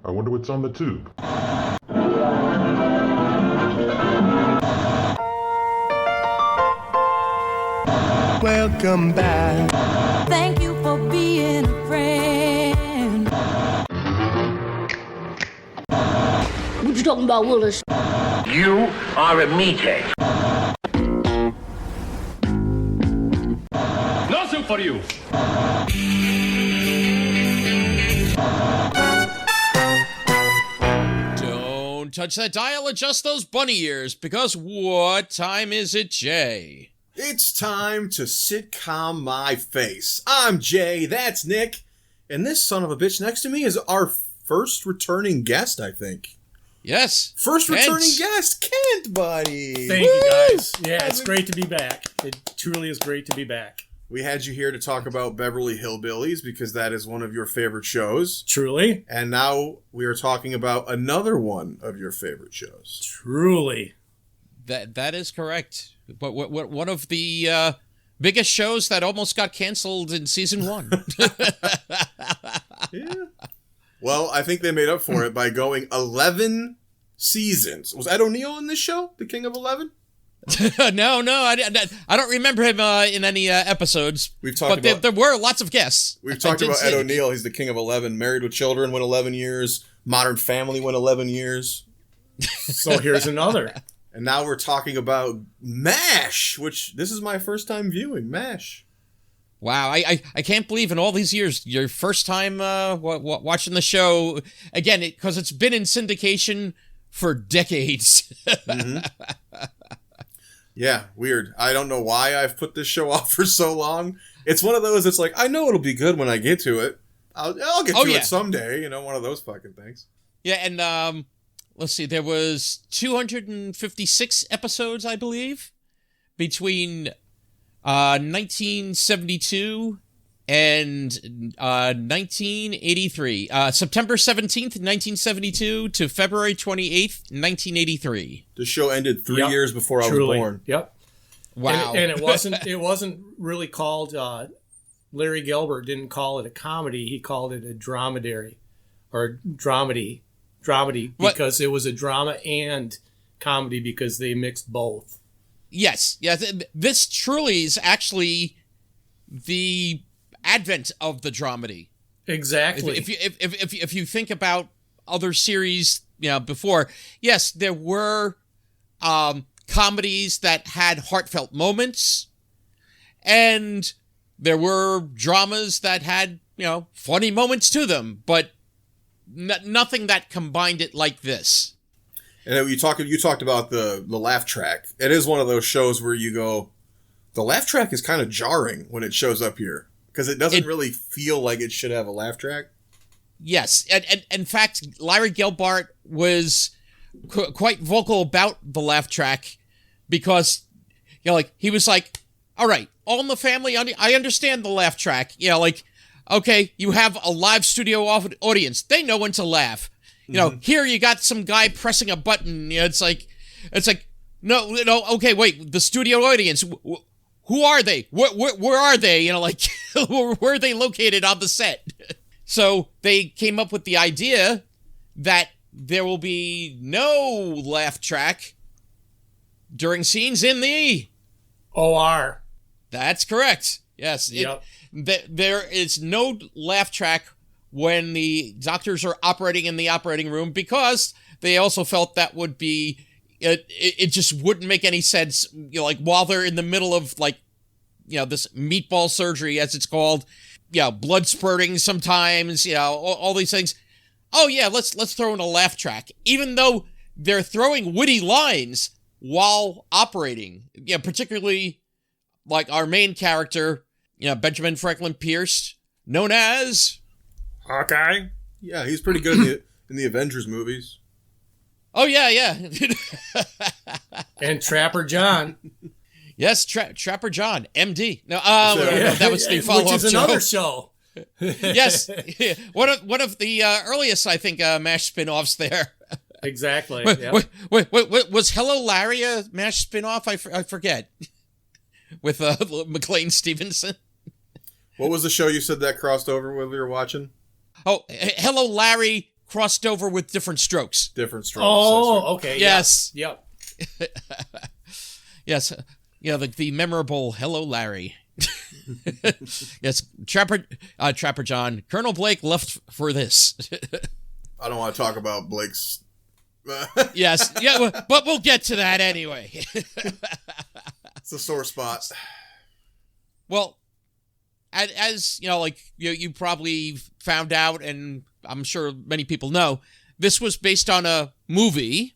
I wonder what's on the tube. Welcome back. Thank you for being a friend. What you talking about, Willis? You are a meathead. No soup for you. Don't touch that dial, adjust those bunny ears, because what time is it, Jay? It's time to sitcom my face. I'm Jay, that's Nick, and this son of a bitch next to me is our first returning guest, I think. Yes. First Kent. returning guest, Kent, buddy. Thank you, guys. Yeah, it's great to be back. It truly is great to be back. We had you here to talk about Beverly Hillbillies because that is one of your favorite shows. Truly. And now we are talking about another one of your favorite shows. Truly. That is correct. But what one of the biggest shows that almost got canceled in season 1. Yeah. Well, I think they made up for it by going 11 seasons. Was Ed O'Neill in this show? The King of 11? No, I don't remember him in any episodes. We've talked about, there were lots of guests. We've talked about Ed O'Neill. He's the King of 11. Married with Children went 11 years. Modern Family went 11 years. So here's another. And now we're talking about MASH, which this is my first time viewing MASH. Wow, I can't believe in all these years, your first time watching the show, again, because it's been in syndication for decades. Mm-hmm. Yeah, weird. I don't know why I've put this show off for so long. It's one of those, it's like, I know it'll be good when I get to it. I'll get to it someday, you know, one of those fucking things. Yeah, and let's see, there was 256 episodes, I believe, between 1972 and 1983. September 17th, 1972 to February 28th, 1983. The show ended 3 years before I was born. Yep. Wow. And it wasn't really called, Larry Gelbart didn't call it a comedy. He called it a dromedary or dramedy because it was a drama and comedy because they mixed both. Yes. This truly is actually the advent of the dramedy. Exactly. If you think about other series, before, yes, there were comedies that had heartfelt moments, and there were dramas that had funny moments to them, but nothing that combined it like this. And you talked about the laugh track. It is one of those shows where you go, the laugh track is kind of jarring when it shows up here because it doesn't really feel like it should have a laugh track. Yes, and in fact, Larry Gelbart was quite vocal about the laugh track because, he was like, "All right, All in the Family, I understand the laugh track. Okay, you have a live studio audience; they know when to laugh. Here you got some guy pressing a button. It's like, no, okay, wait, the studio audience, who are they? Where are they? Where are they located on the set?" So they came up with the idea that there will be no laugh track during scenes in the OR. That's correct. Yes. Yep. There is no laugh track when the doctors are operating in the operating room because they also felt that would be, it just wouldn't make any sense, while they're in the middle of this meatball surgery, as it's called, blood spurting sometimes, all these things. Oh yeah, let's throw in a laugh track, even though they're throwing witty lines while operating. Particularly like our main character, Benjamin Franklin Pierce, known as Hawkeye. Yeah, he's pretty good in the Avengers movies. Oh yeah. And Trapper John. Yes, Trapper John, MD. No, that was the follow-up show. Which is another show. Yes, one of the earliest, I think, MASH spin-offs there. Exactly. Wait, was Hello Larry a MASH spin-off? I forget. With McLean Stevenson. What was the show you said that crossed over when we were watching? Oh, Hello Larry, crossed over with different strokes. Different strokes. Oh, okay. Yes. Yep. Yes. Yeah, the memorable "Hello, Larry." Yes, Trapper John. Colonel Blake left for this. I don't want to talk about Blake's. Yes, yeah, but we'll get to that anyway. It's a sore spot. Well, as you know, like you probably found out, and I'm sure many people know, this was based on a movie,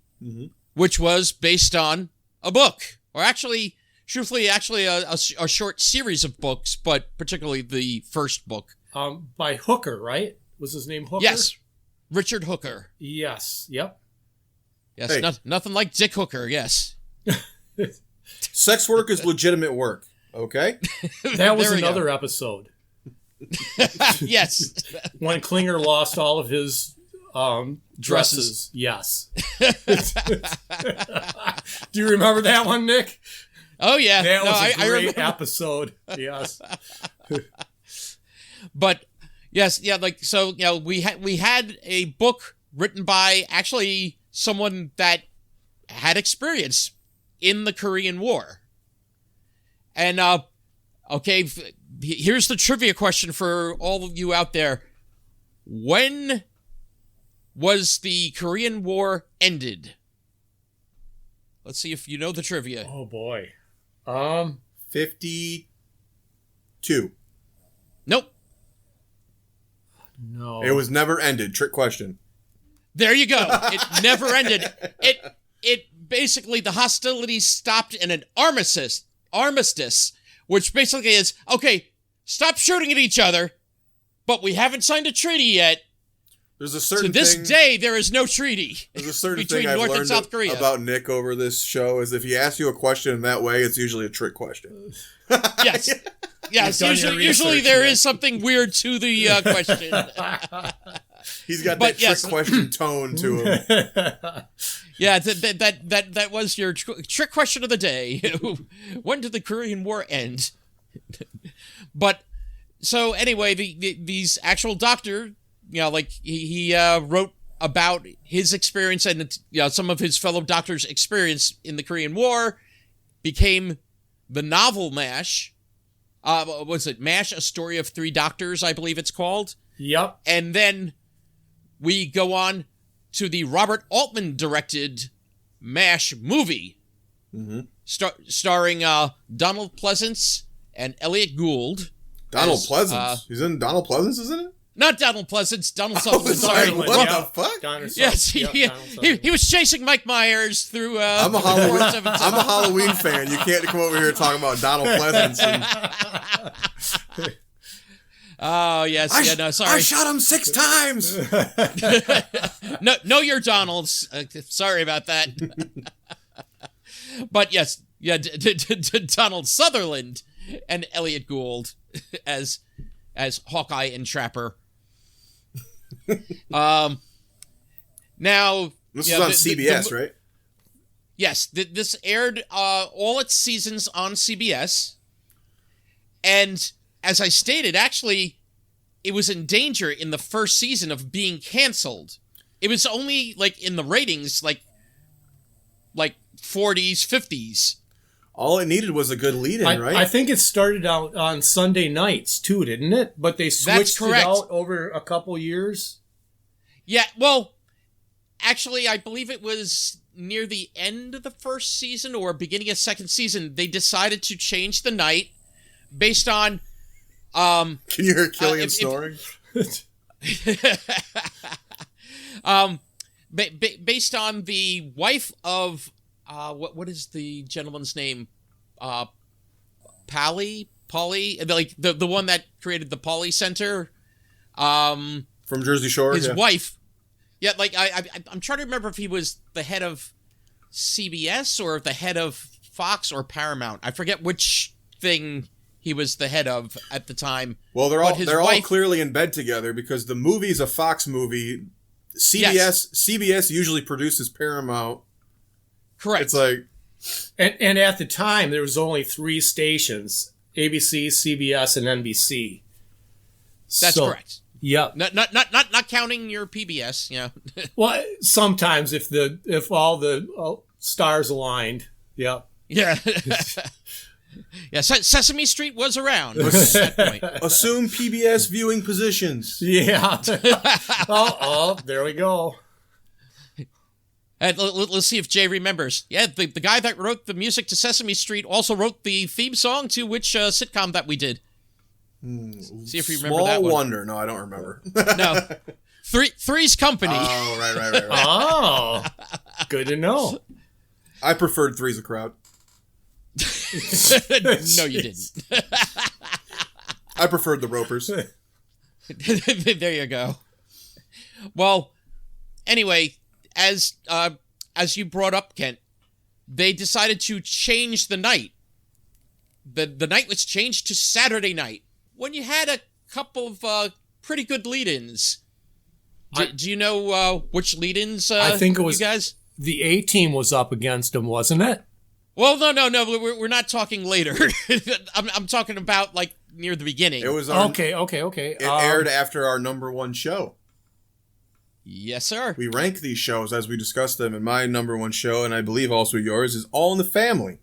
which was based on a book, or actually, truthfully, a short series of books, but particularly the first book. By Hooker, right? Was his name Hooker? Yes, Richard Hooker. Yes. Yep. Yes, Hey. nothing like Dick Hooker. Yes. Sex work is legitimate work. Okay. That was There we go. another episode Yes. when Klinger lost all of his dresses. Yes. Do you remember that one, Nick? Oh yeah. That was I a great remember. episode. Yes. But yes, yeah, like so, we had a book written by actually someone that had experience in the Korean War. And okay, here's the trivia question for all of you out there. When was the Korean War ended? Let's see if you know the trivia. Oh boy. 52. Nope. No. It was never ended. Trick question. There you go. It never ended. It basically, the hostilities stopped in an armistice, which basically is, okay, stop shooting at each other, but we haven't signed a treaty yet. There's a certain To this thing, day, there is no treaty there's a certain between thing I've North and learned South Korea. about Nick over this show is if he asks you a question in that way, it's usually a trick question. Yes. Yes, You've done your usually research, there Nick. is something weird to the question. He's got But that yes. trick question tone to him. Yeah, that was your trick question of the day. When did the Korean War end? But so anyway, these actual doctor, like he wrote about his experience and some of his fellow doctors' experience in the Korean War, became the novel MASH. Was it MASH? A Story of Three Doctors, I believe it's called. Yep. And then we go on to the Robert Altman directed MASH movie, starring Donald Pleasance and Elliot Gould. Donald as, Pleasance. He's in Donald Pleasance, isn't it? Not Donald Pleasance, Donald I Sutherland. was Sorry. like, what the fuck? Yes, Yep, he was chasing Mike Myers through. I'm a Halloween fan. You can't come over here talking about Donald Pleasance. Oh yes, sorry. I shot him 6 times. No, you're Donald's. Sorry about that. But yes, Donald Sutherland and Elliot Gould as Hawkeye and Trapper. Now This is on CBS, right? Yes, this aired all its seasons on CBS, and as I stated, actually, it was in danger in the first season of being canceled. It was only in the ratings, like 40s, 50s. All it needed was a good lead-in, right? I think it started out on Sunday nights too, didn't it? But they switched it out over a couple years. Yeah, well, actually, I believe it was near the end of the first season or beginning of second season. They decided to change the night based on. Can you hear Killian snoring? Based on the wife of what is the gentleman's name? Polly, like the one that created the Polly Center. From Jersey Shore. His wife. Yeah, like I'm trying to remember if he was the head of CBS or the head of Fox or Paramount. I forget which thing he was the head of at the time. Well, they're all clearly in bed together because the movie's a Fox movie. CBS usually produces Paramount. Correct. It's like, and at the time there was only 3 stations: ABC, CBS, and NBC. That's correct. Yep. Not counting your PBS. Well, sometimes if all the stars aligned. Yep. Yeah. Yeah. Sesame Street was around at that point. Assume PBS viewing positions. Yeah. oh, there we go. And let's see if Jay remembers. Yeah, the guy that wrote the music to Sesame Street also wrote the theme song to which sitcom that we did. See if you remember that one. Small wonder. No, I don't remember. No. Three's Company. Oh, right. Oh, good to know. I preferred Three's a Crowd. No, you didn't. I preferred the Ropers. There you go. Well, anyway, as you brought up, Kent, they decided to change the night. The night was changed to Saturday night when you had a couple of pretty good lead-ins. Do you know which lead-ins? I think it was you guys. The A-Team was up against them, wasn't it? Well, no. We're not talking later. I'm talking about like near the beginning. It was okay. It aired after our number one show. Yes, sir. We rank these shows as we discuss them, and my number one show, and I believe also yours, is All in the Family.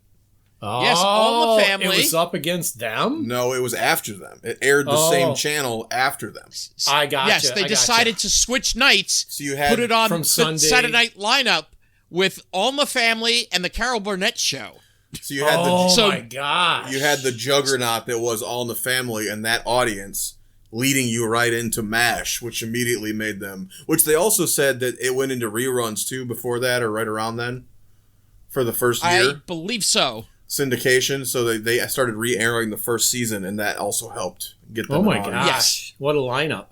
Oh, yes, All in the Family. It was up against them? No, it was after them. It aired the same channel after them. I gotcha. Yes, they decided to switch nights. So you had put it on from the Sunday. Saturday night lineup with All in the Family and the Carol Burnett Show. So you had my gosh. You had the juggernaut that was All in the Family and that audience leading you right into MASH, which immediately made them... Which they also said that it went into reruns, too, before that, or right around then, for the first year. I believe so. Syndication, so they started re-airing the first season, and that also helped get them Oh my on. gosh. Yes. What a lineup.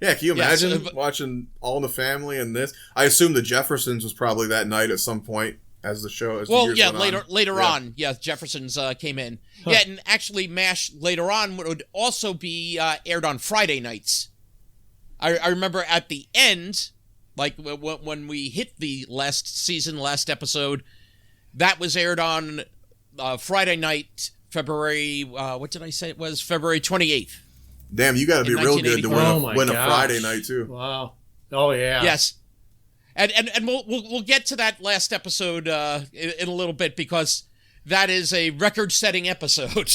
Yeah, can you imagine Yes, watching All in the Family and this? I assume the Jeffersons was probably that night at some point as the show... As the Well, years yeah, went later on. Yeah, Jeffersons came in. Yeah, and actually MASH later on would also be aired on Friday nights. I remember at the end, like when we hit the last episode, that was aired on Friday night, February, what did I say it was? February 28th. Damn, you got to be real good to win a Friday night, too. Wow. Oh, yeah. Yes. And we'll get to that last episode in a little bit because that is a record-setting episode.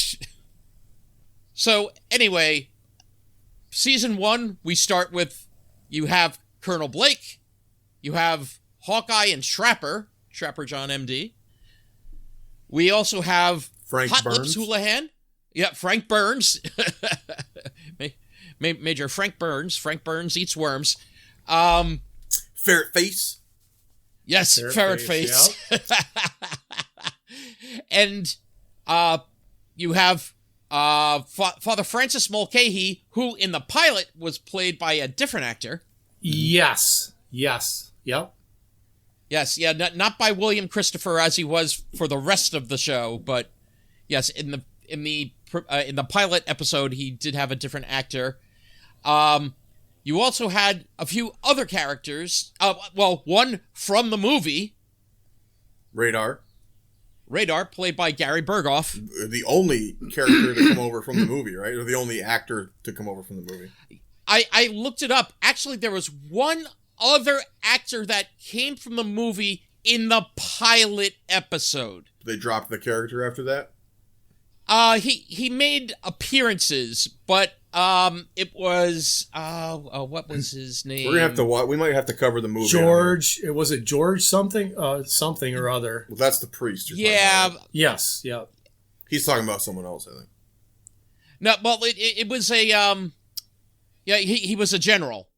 So, anyway, season 1, we start with, you have Colonel Blake, you have Hawkeye and Trapper John M.D., we also have Frank Hot Burns. Lips Houlihan. Yeah, Frank Burns. Major Frank Burns. Frank Burns eats worms. Ferret Face. Yes, Ferret Face. Yep. And you have Father Francis Mulcahy, who in the pilot was played by a different actor. Yes. Yep. Yes, yeah, not by William Christopher as he was for the rest of the show, but yes, in the pilot episode he did have a different actor. You also had a few other characters. One from the movie, Radar, played by Gary Berghoff. the only character to come over from the movie, right? Or the only actor to come over from the movie. I looked it up. Actually, there was one other actor that came from the movie in the pilot episode. They dropped the character after that? He made appearances, but it was what was his name? We're gonna have to we might have to cover the movie. George, was it George something? Something or other. Well, that's the priest. Yeah. Yes. Yep. He's talking about someone else, I think. No, well, it was a yeah, he was a general.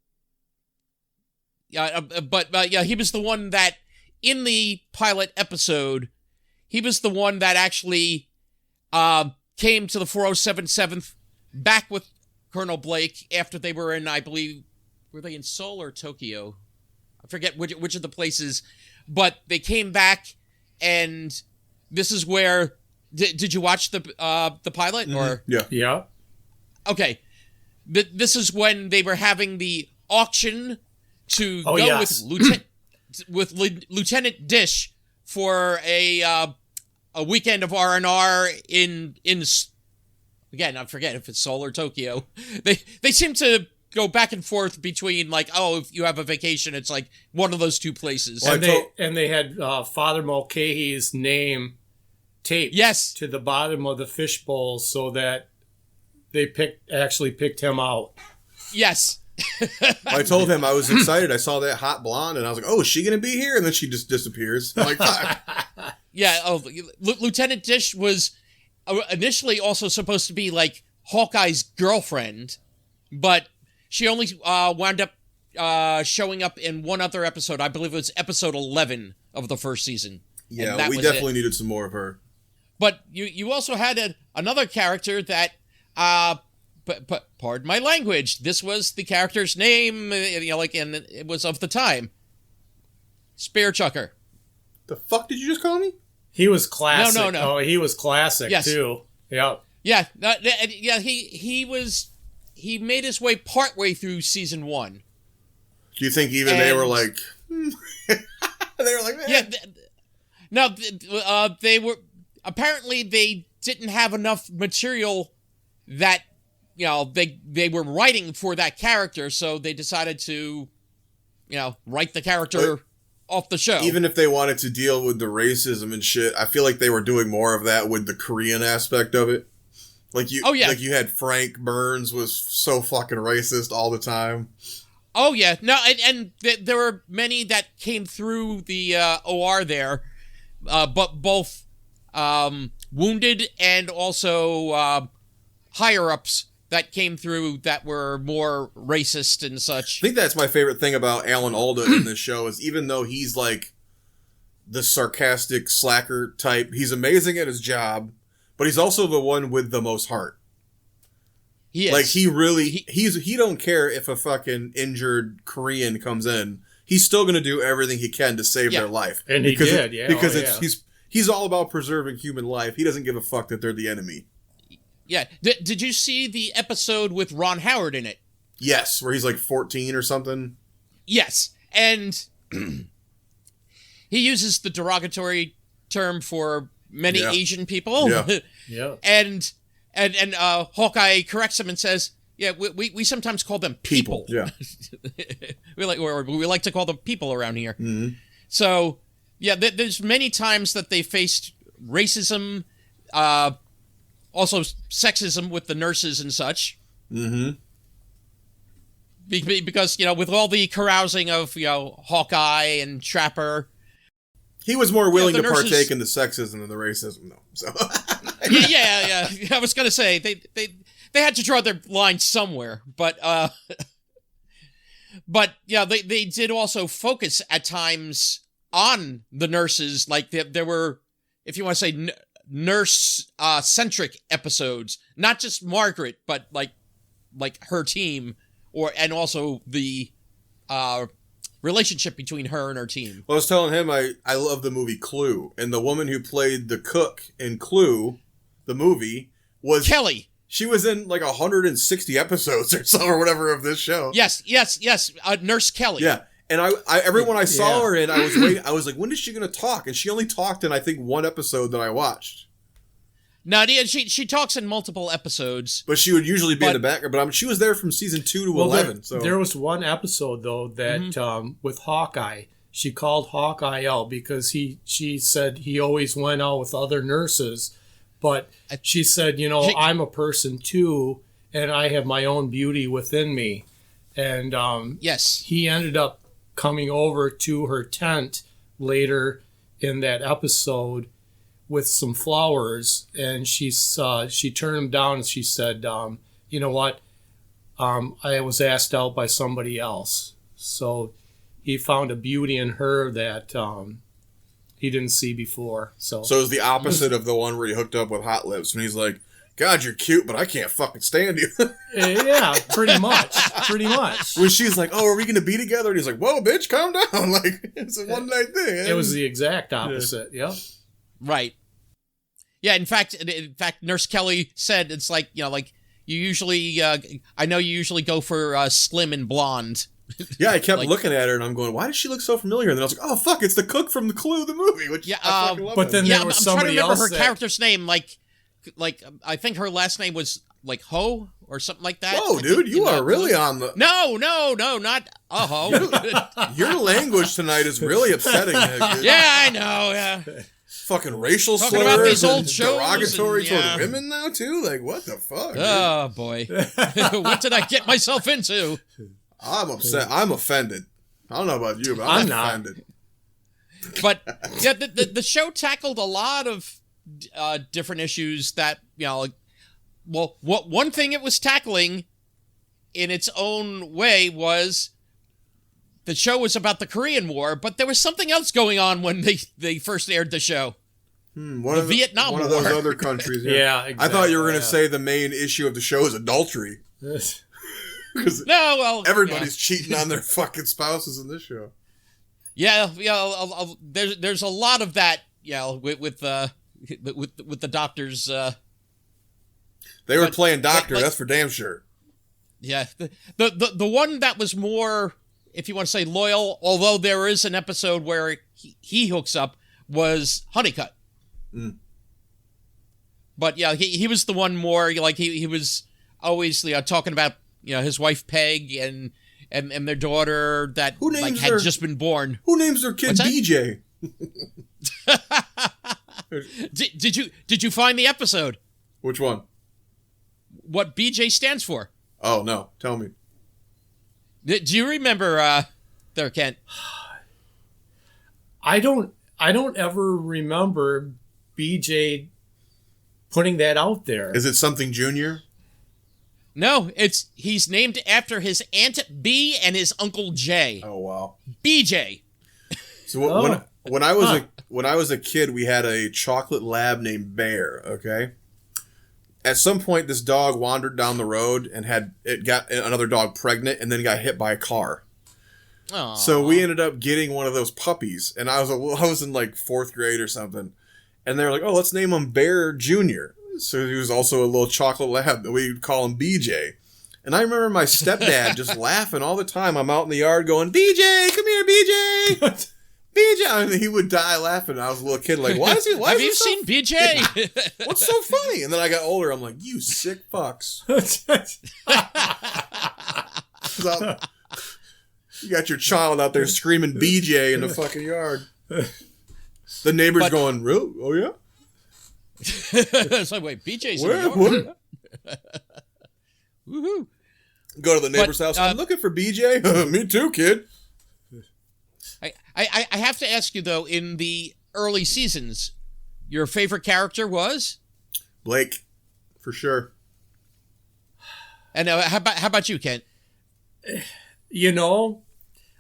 Yeah, but yeah, he was the one that in the pilot episode, he was the one that actually came to the 407th back with Colonel Blake after they were in, I believe, were they in Seoul or Tokyo? I forget which of the places, but they came back, and this is where did you watch the pilot or Yeah. Okay, this is when they were having the auction to go with Lieutenant Dish for a weekend of R&R in again, I forget if it's Seoul or Tokyo. They seem to go back and forth between like, oh, if you have a vacation, it's like one of those two places. And they had Father Mulcahy's name taped to the bottom of the fishbowl so that they actually picked him out. Yes. I told him I was excited. I saw that hot blonde, and I was like, "Oh, is she gonna be here?" And then she just disappears. I'm like, fuck. Yeah. Oh, Lieutenant Dish was initially also supposed to be like Hawkeye's girlfriend, but she only wound up showing up in one other episode. I believe it was episode 11 of the first season. Yeah, we definitely needed some more of her. But you also had another character that. But pardon my language. This was the character's name, and it was of the time. Spear Chucker. The fuck did you just call me? He was classic. No. Oh, he was classic too. Yeah. Yeah. He made his way partway through season 1. Do you think they were like? They were like, man. Yeah. They were apparently they didn't have enough material that. They were writing for that character, so they decided to, write the character off the show. Even if they wanted to deal with the racism and shit, I feel like they were doing more of that with the Korean aspect of it. Like you had Frank Burns was so fucking racist all the time. Oh yeah, no, and there were many that came through the OR there, but both wounded and also higher ups. That came through that were more racist and such. I think that's my favorite thing about Alan Alda in this show is even though he's like the sarcastic slacker type, he's amazing at his job, but he's also the one with the most heart. He is. Like he don't care if a fucking injured Korean comes in. He's still going to do everything he can to save their life. And he did, yeah. Because he's all about preserving human life. He doesn't give a fuck that they're the enemy. Yeah. Did you see the episode with Ron Howard in it? Yes, where he's like 14 or something. Yes. And he uses the derogatory term for many Asian people. Yeah. Yeah. And Hawkeye corrects him and says, yeah, we sometimes call them people. Yeah. we like to call them people around here. Mm-hmm. So, yeah, there's many times that they faced racism, also sexism with the nurses and such. Mm-hmm. Because, with all the carousing of, Hawkeye and Trapper. He was more willing to partake in the sexism than the racism, though. So. yeah. I was going to say, they had to draw their line somewhere. But they did also focus at times on the nurses. Like, there were, if you want to say, nurse-centric episodes. Not just Margaret, but like her team, and also the relationship between her and her team. Well, I was telling him I love the movie Clue, and the woman who played the cook in Clue, the movie, was Kelly. She was in like 160 episodes or so, or whatever, of this show. Yes, Nurse Kelly. Yeah. And everyone I saw her in, I was waiting. I was like, when is she going to talk? And she only talked in, I think, one episode that I watched. No, she talks in multiple episodes. But she would usually be in the background. But she was there from season 2 to 11. There was one episode, though, that with Hawkeye, she called Hawkeye out because she said he always went out with other nurses. But she said, I'm a person, too, and I have my own beauty within me. And yes, he ended up coming over to her tent later in that episode with some flowers, and she turned him down and she said, you know what, I was asked out by somebody else. So he found a beauty in her that he didn't see before. So it was the opposite of the one where he hooked up with Hot Lips, and he's like, God, you're cute, but I can't fucking stand you. Yeah, pretty much. When she's like, oh, are we going to be together? And he's like, whoa, bitch, calm down. Like, it's a one-night thing. It was the exact opposite, yeah. Right. Yeah, in fact, Nurse Kelly said it's like, you usually, I know you usually go for slim and blonde. Yeah, I kept looking at her and I'm going, why does she look so familiar? And then I was like, oh, fuck, it's the cook from the Clue, the movie, which I fucking love. But then there was somebody else. I'm trying to remember her character's name, like I think her last name was like Ho or something like that. Whoa, dude, you are really on the... No, not uh-ho. Your language tonight is really upsetting. Yeah, I know, yeah. Fucking racial Talking slurs about these old and shows derogatory and, toward women now, too? Like, what the fuck? Oh, boy. What did I get myself into? I'm upset. I'm offended. I don't know about you, but I'm offended. But, yeah, the show tackled a lot of different issues that, like, well, one thing it was tackling in its own way was the show was about the Korean War, but there was something else going on when they first aired the show. The Vietnam War. One of those other countries. Yeah, exactly. I thought you were going to say the main issue of the show is adultery. Everybody's cheating on their fucking spouses in this show. Yeah. There's a lot of that. With the doctors. They were playing doctor. That's for damn sure. Yeah, the one that was more, if you want to say, loyal, although there is an episode where he hooks up, was Honeycutt. Mm. But yeah, he was the one more like he was always talking about his wife Peg and their daughter that had just been born. Who names their kid BJ? Did you find the episode? Which one? What BJ stands for? Oh no, tell me. Do you remember there, Kent? I don't ever remember BJ putting that out there. Is it something Junior? No, he's named after his Aunt B and his Uncle J. Oh wow. BJ. So when I was a kid, we had a chocolate lab named Bear, okay? At some point, this dog wandered down the road and got another dog pregnant and then got hit by a car. Aww. So we ended up getting one of those puppies, and I was in like 4th grade or something, and they were like, "Oh, let's name him Bear Junior." So he was also a little chocolate lab that we would call him BJ. And I remember my stepdad just laughing all the time. I'm out in the yard going, "BJ, come here, BJ." BJ, I mean, he would die laughing. I was a little kid, like, why is he? Why Have you seen BJ? What's so funny? And then I got older. I'm like, you sick fucks. You got your child out there screaming BJ in the fucking yard. The neighbor's going, really? Oh yeah. It's like, wait, BJ's where? in the yard. Woohoo! Go to the neighbor's house. I'm looking for BJ. Me too, kid. I have to ask you, though, in the early seasons, your favorite character was? Blake, for sure. And how about you, Kent?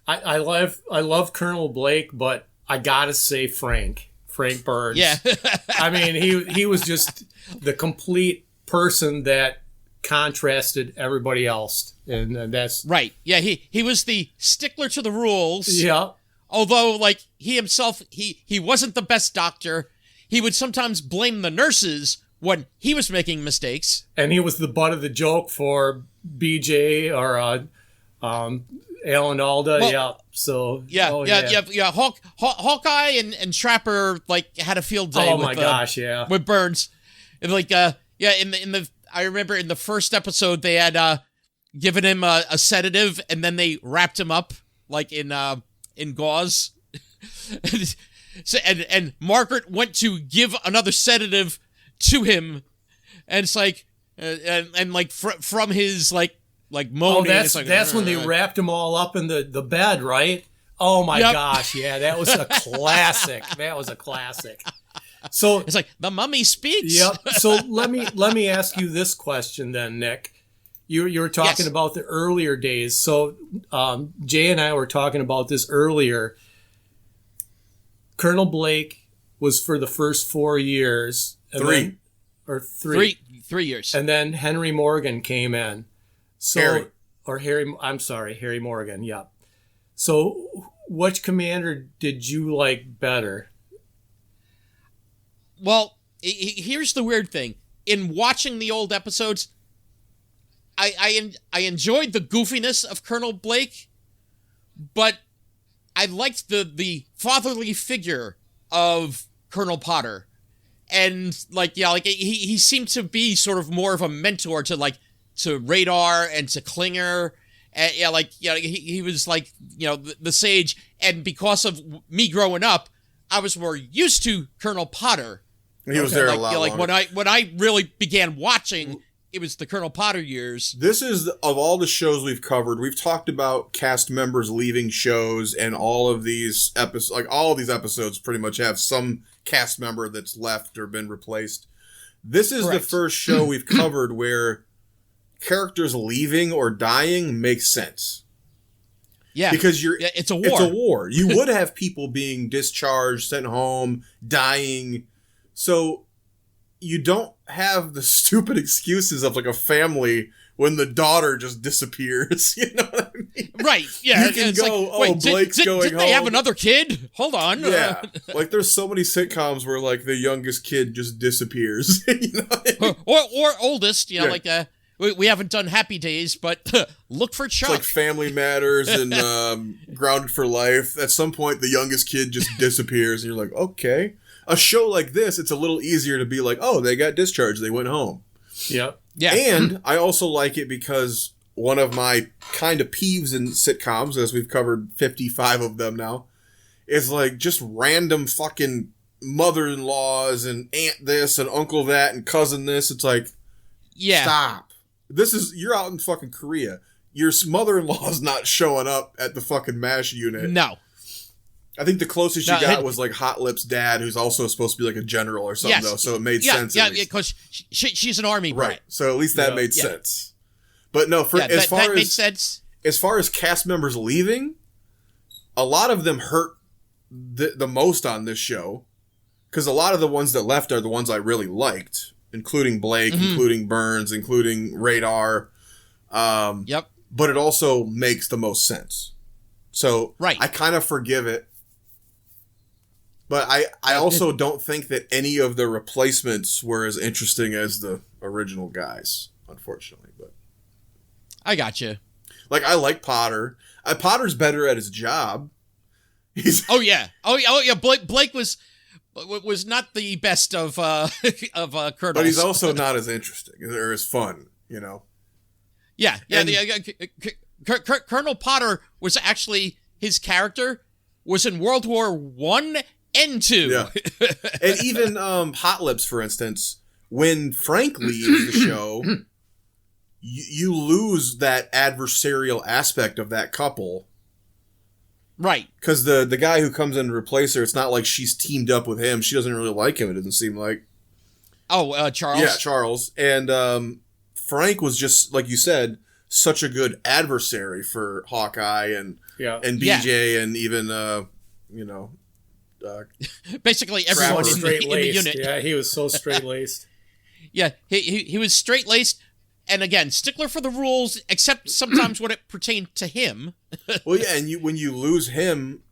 I love Colonel Blake, but I gotta say Frank Burns. Yeah. I mean, he was just the complete person that contrasted everybody else, and that's right. Yeah, he was the stickler to the rules. Yeah. Although, like, he himself, he wasn't the best doctor. He would sometimes blame the nurses when he was making mistakes. And he was the butt of the joke for BJ or Alan Alda. Well, yeah. So yeah. Hawkeye and Trapper like had a field day. Oh my gosh, yeah. With Burns, and like in the I remember in the first episode they had given him a sedative and then they wrapped him up like in gauze. and Margaret went to give another sedative to him, and it's like and like from his like moaning. Oh, that's when they wrapped him all up in the bed, right? Oh my gosh, yeah, that was a classic. That was a classic. So it's like the mummy speaks. Yep. So let me ask you this question then, Nick. You were talking about the earlier days. So Jay and I were talking about this earlier. Colonel Blake was for the first 4 years. Three years. And then Henry Morgan came in. So Harry. Harry Morgan, yeah. So which commander did you like better? Well, here's the weird thing. In watching the old episodes, I enjoyed the goofiness of Colonel Blake, but I liked the fatherly figure of Colonel Potter. And he seemed to be sort of more of a mentor to to Radar and to Klinger. And he was like, the sage. And because of me growing up, I was more used to Colonel Potter. He was there a lot longer. When I really began watching, it was the Colonel Potter years. This is, of all the shows we've covered, we've talked about cast members leaving shows, and all of these episodes pretty much have some cast member that's left or been replaced. This is the first show we've covered where characters leaving or dying makes sense. Yeah. Because it's a war. It's a war. You would have people being discharged, sent home, dying. So you don't have the stupid excuses of like a family when the daughter just disappears. You know what I mean? Right. Yeah. You can go, Blake's going home. Didn't they have another kid? Hold on. Yeah. Like there's so many sitcoms where like the youngest kid just disappears. You know what I mean? or oldest, like we haven't done Happy Days, but look for Chuck. It's like Family Matters and Grounded for Life. At some point, the youngest kid just disappears, and you're like, okay. A show like this, it's a little easier to be like, oh, they got discharged, they went home. Yep. Yeah. And I also like it because one of my kind of peeves in sitcoms, as we've covered 55 of them now, is like just random fucking mother-in-laws and aunt this and uncle that and cousin this. It's like, stop. You're out in fucking Korea. Your mother-in-law's not showing up at the fucking MASH unit. No. I think the closest you got was like Hot Lip's dad, who's also supposed to be like a general or something, though. So it made sense. Yeah, because she's an army brat. Right. So at least that made sense. But no, that made sense. As far as cast members leaving, a lot of them hurt the most on this show, because a lot of the ones that left are the ones I really liked, including Blake, including Burns, including Radar. Yep. But it also makes the most sense. So I kind of forgive it. But I also don't think that any of the replacements were as interesting as the original guys, unfortunately. But I got you. Like, I like Potter. Potter's better at his job. Oh yeah. Blake was not the best of colonels. But he's also not as interesting or as fun, Yeah. Colonel Potter was actually, his character was in World War I and II. Yeah. And even Hot Lips, for instance, when Frank leaves the show, you lose that adversarial aspect of that couple. Right. Because the guy who comes in to replace her, it's not like she's teamed up with him. She doesn't really like him, it doesn't seem like. Oh, Charles? Yeah, Charles. And Frank was just, like you said, such a good adversary for Hawkeye and BJ and even, basically everyone in the unit. Yeah, he was so straight-laced. Yeah, he was straight-laced, and again, stickler for the rules, except sometimes when it pertained to him. Well, yeah, and when you lose him,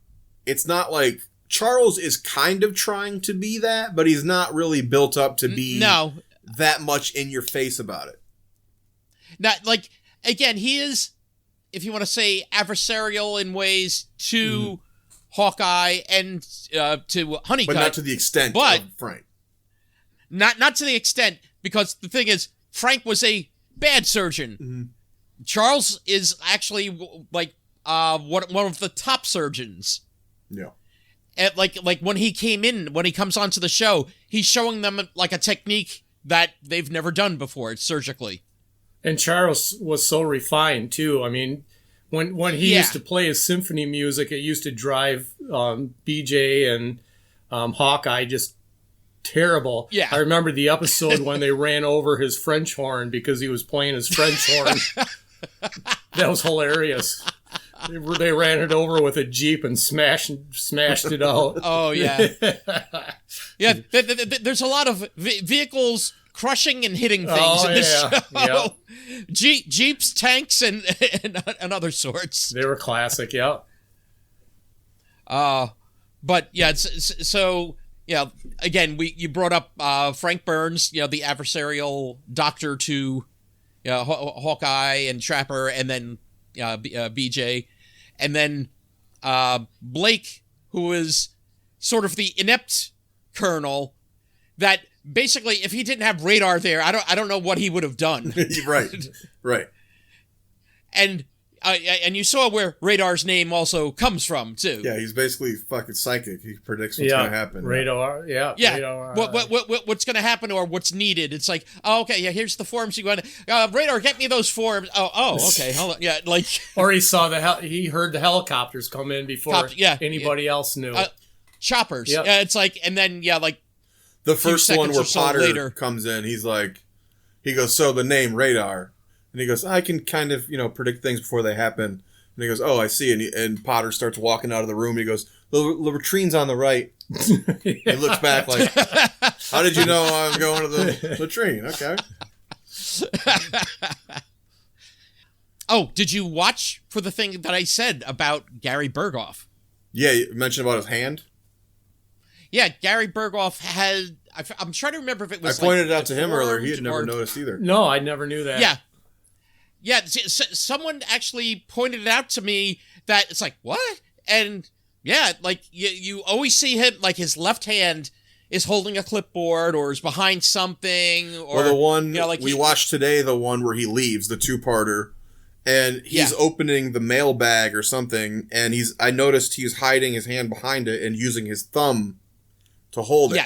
it's not like Charles is kind of trying to be that, but he's not really built up to be that much in your face about it. Not like, again, he is, if you want to say, adversarial in ways to Hawkeye and to Honeycutt, but not to the extent of Frank. Not to the extent, because the thing is, Frank was a bad surgeon. Mm-hmm. Charles is actually like one of the top surgeons. Yeah. And like when he comes onto the show, he's showing them like a technique that they've never done before surgically. And Charles was so refined too. I mean, when he used to play his symphony music, it used to drive BJ and Hawkeye just terrible. Yeah. I remember the episode when they ran over his French horn because he was playing his French horn. That was hilarious. They ran it over with a Jeep and smashed it out. Oh, yeah. Yeah, there's a lot of vehicles crushing and hitting things in this show. Yep. Jeeps, tanks, and other sorts. They were classic, yeah. But, yeah, so... Yeah, again, you brought up Frank Burns, the adversarial doctor to Hawkeye and Trapper, and then BJ, and then Blake, who was sort of the inept colonel, that basically, if he didn't have radar there, I don't know what he would have done. Right. And you saw where Radar's name also comes from too. Yeah, he's basically fucking psychic. He predicts what's going to happen. Radar. Yeah. Radar. What's going to happen or what's needed? It's like, oh, okay, yeah. Here's the forms you want. Radar, get me those forms. Oh, okay. Hold on. Yeah, like. Or he heard the helicopters come in before anybody else knew. Choppers. Yep. Yeah, it's like, and then like. The first one where Potter comes in, he goes, so the name Radar. And he goes, I can kind of, predict things before they happen. And he goes, oh, I see. And Potter starts walking out of the room. He goes, the latrine's on the right. He looks back like, how did you know I'm going to the latrine? Okay. Oh, did you watch for the thing that I said about Gary Berghoff? Yeah, you mentioned about his hand. Yeah, Gary Berghoff had. I'm trying to remember if it was. I pointed it out to him earlier. He had never noticed either. No, I never knew that. Yeah. Yeah, someone actually pointed it out to me that it's like, what? And yeah, like you always see him, like his left hand is holding a clipboard or is behind something. Or the one we watched today, the one where he leaves, the two-parter, and he's opening the mailbag or something, and I noticed he's hiding his hand behind it and using his thumb to hold it.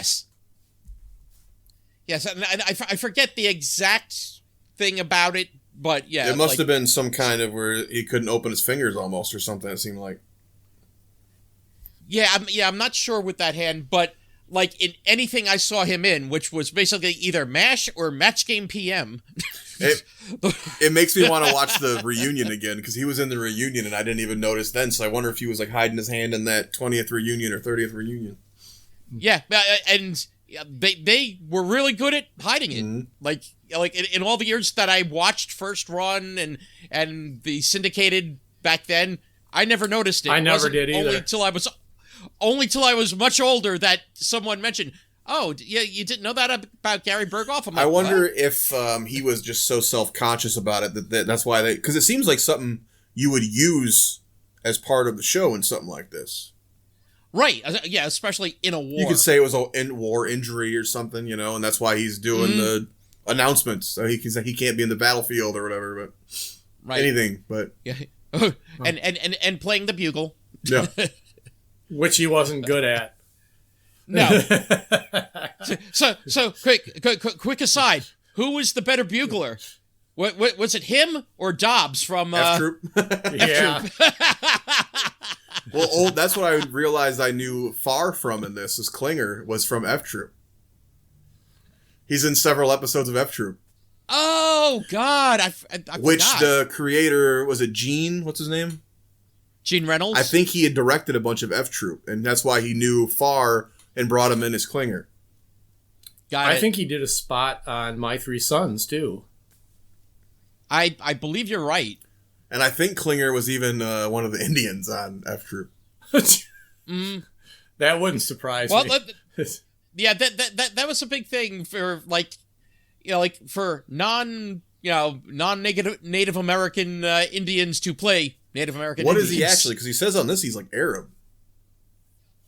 Yes, and I forget the exact thing about it. But yeah, it must have been some kind of where he couldn't open his fingers almost or something. It seemed like. I'm not sure with that hand, but like in anything I saw him in, which was basically either MASH or Match Game PM. It makes me want to watch the reunion again because he was in the reunion and I didn't even notice then. So I wonder if he was like hiding his hand in that 20th reunion or 30th reunion. Yeah, and they were really good at hiding it. Mm-hmm. Like in all the years that I watched First Run and the syndicated back then, I never noticed it. I never did either. Only till I was much older that someone mentioned, oh, yeah, you didn't know that about Gary Berghoff? I'm like, I wonder if he was just so self-conscious about it that's why because it seems like something you would use as part of the show in something like this. Right. Yeah, especially in a war. You could say it was a war injury or something, and that's why he's doing the announcements. So he can't be in the battlefield or whatever, but anything. But yeah, and playing the bugle. Yeah, which he wasn't good at. No. So quick aside. Who was the better bugler? What was it? Him or Dobbs from F Troop? Yeah. Well, that's what I realized I knew Far from in this. Is Klinger was from F Troop. He's in several episodes of F Troop. Oh God, I Which forgot. The creator was it Gene? What's his name? Gene Reynolds. I think he had directed a bunch of F Troop, and that's why he knew Far and brought him in as Klinger. I think he did a spot on My Three Sons too. I believe you're right. And I think Klinger was even one of the Indians on F Troop. That wouldn't surprise me. Yeah, that was a big thing for for non-Native American Indians to play Native American. What Indians. is he actually? Because he says on this he's like Arab.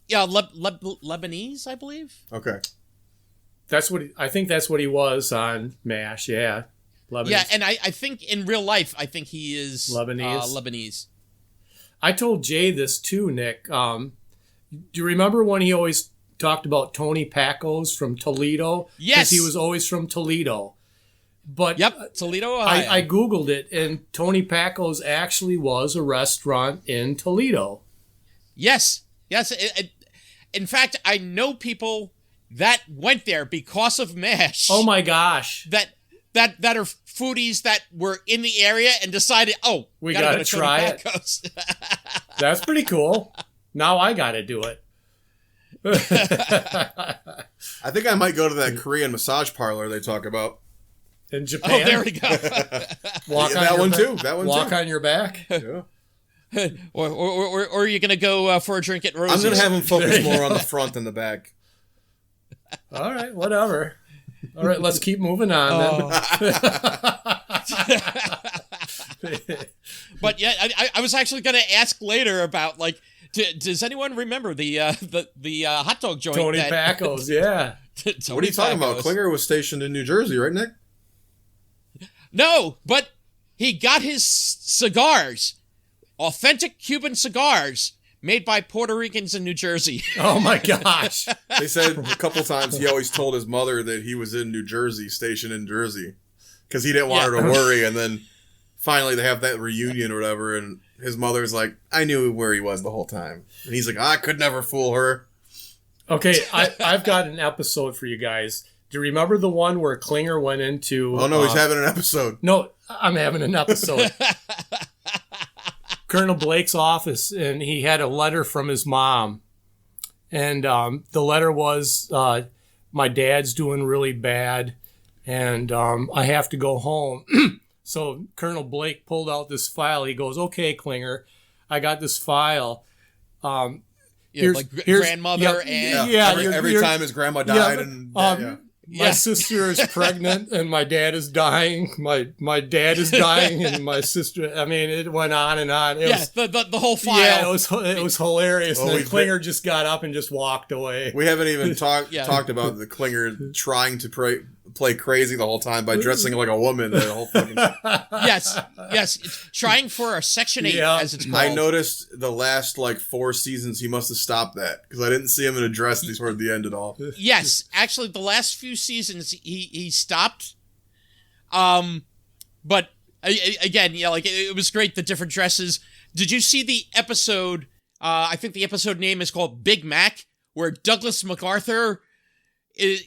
Yeah, Lebanese, I believe. Okay, I think that's what he was on MASH. Yeah. Lebanese. Yeah, and I think in real life, I think he is Lebanese. I told Jay this too, Nick. Do you remember when he always talked about Tony Pacos from Toledo? Yes. Because he was always from Toledo. But Toledo, Ohio. I Googled it, and Tony Pacos actually was a restaurant in Toledo. Yes. In fact, I know people that went there because of MASH. Oh my gosh. That are foodies that were in the area and decided, we gotta try it. That's pretty cool. Now I gotta do it. I think I might go to that Korean massage parlor they talk about. In Japan? Oh, there we go. That one too. Walk on your back? Yeah. or are you going to go for a drink at Rosie's? I'm going to have him focus more on the front than the back. All right, whatever. All right, let's keep moving on then. But yeah, I was actually going to ask later about does anyone remember the hot dog joint? Tony Pacos, yeah. What are you talking about? Klinger was stationed in New Jersey, right, Nick? No, but he got his cigars, authentic Cuban cigars, made by Puerto Ricans in New Jersey. Oh my gosh. They said a couple times he always told his mother that he was in New Jersey, stationed in Jersey, because he didn't want her to worry. And then finally they have that reunion or whatever, and his mother's like, I knew where he was the whole time. And he's like, I could never fool her. Okay, I've got an episode for you guys. Do you remember the one where Klinger went into... Oh, no, he's having an episode. No, I'm having an episode. Colonel Blake's office, and he had a letter from his mom. And the letter was, my dad's doing really bad, and I have to go home. So Colonel Blake pulled out this file. He goes, okay, Klinger, I got this file. Like grandmother and... Every time his grandma died. My sister is pregnant and my dad is dying. My dad is dying and my sister. I mean, it went on and on. The whole file. Yeah, it was hilarious. And then Klinger just got up and just walked away. We haven't even talked about the Klinger trying to play crazy the whole time by dressing like a woman. The whole fucking... Yes. It's trying for a Section 8, as it's called. I noticed the last 4 seasons he must have stopped that because I didn't see him in a dress toward the end at all. Yes, actually, the last few seasons he stopped. But again, it was great, the different dresses. Did you see the episode? I think the episode name is called Big Mac, where Douglas MacArthur is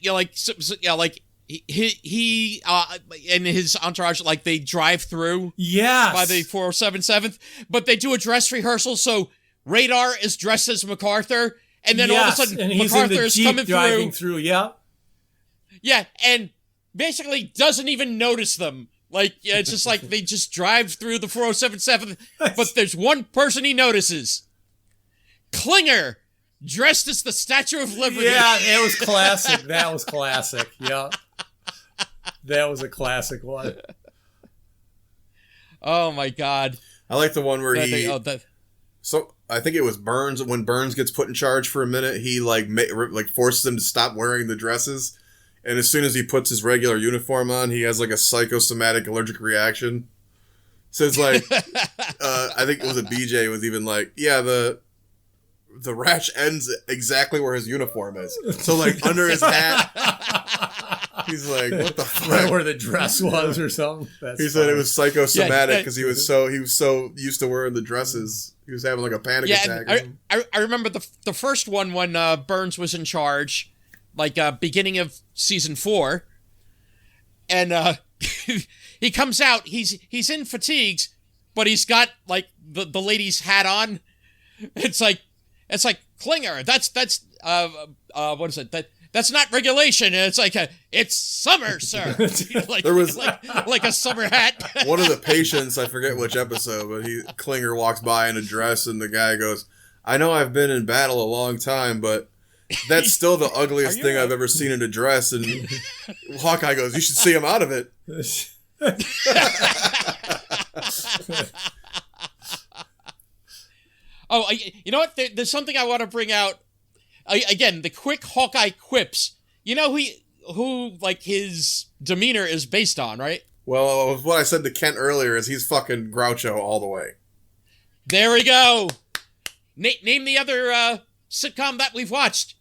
he and his entourage, they drive through by the 407th, but they do a dress rehearsal. So Radar is dressed as MacArthur, and then all of a sudden and he's MacArthur in the is Jeep coming driving through. Yeah, and basically doesn't even notice them. It's just like they just drive through the 407th, but there's one person he notices. Klinger, dressed as the Statue of Liberty. Yeah, it was classic. That was classic. Yeah. That was a classic one. Oh my God! I like the one where So I think it was Burns. When Burns gets put in charge for a minute, he forces him to stop wearing the dresses, and as soon as he puts his regular uniform on, he has a psychosomatic allergic reaction. So it's I think it was a BJ was even the rash ends exactly where his uniform is. So under his hat. He's like, what the fuck? Right where the dress was or something. He said it was psychosomatic because he was so used to wearing the dresses. He was having a panic attack. I remember the first one when Burns was in charge, beginning of season 4, and he comes out. He's in fatigues, but he's got the lady's hat on. It's like Klinger. That's what is it? That's not regulation. It's it's summer, sir. There was like a summer hat. One of the patients, I forget which episode, but Klinger walks by in a dress, and the guy goes, "I know I've been in battle a long time, but that's still the ugliest thing I've ever seen in a dress." And Hawkeye goes, "You should see him out of it." Oh, you know what? There's something I want to bring out. Again, the quick Hawkeye quips. You know who his demeanor is based on, right? Well, what I said to Kent earlier is he's fucking Groucho all the way. There we go. Name the other sitcom that we've watched.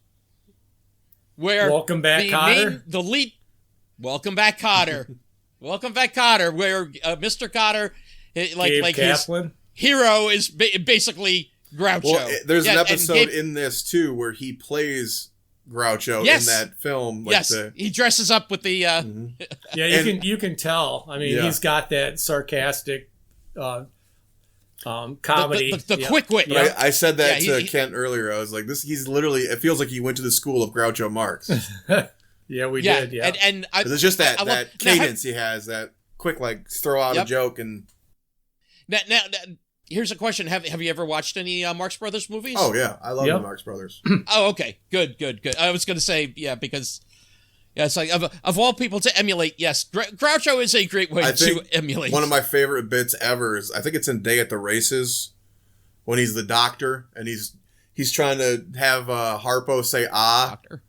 Where Welcome Back, Kotter. The lead. Welcome Back, Kotter. Welcome Back, Kotter. Where Mr. Kotter, Kaplan. His hero is basically Groucho. Well, there's an episode in this too where he plays Groucho in that film. He dresses up with the. Yeah, you can tell. I mean, he's got that sarcastic comedy. The quick wit. Yeah. I said that to Kent earlier. I was like, this. He's literally. It feels like he went to the school of Groucho Marx. Yeah, we did. Yeah, and it's just that cadence he has. That quick, throw out a joke and. Now, here's a question: Have you ever watched any Marx Brothers movies? Oh yeah, I love the Marx Brothers. Oh, okay, good. I was going to say because it's of all people to emulate. Yes, Groucho is a great way to emulate. One of my favorite bits ever is I think it's in Day at the Races when he's the doctor and he's trying to have Harpo say ah. Doctor.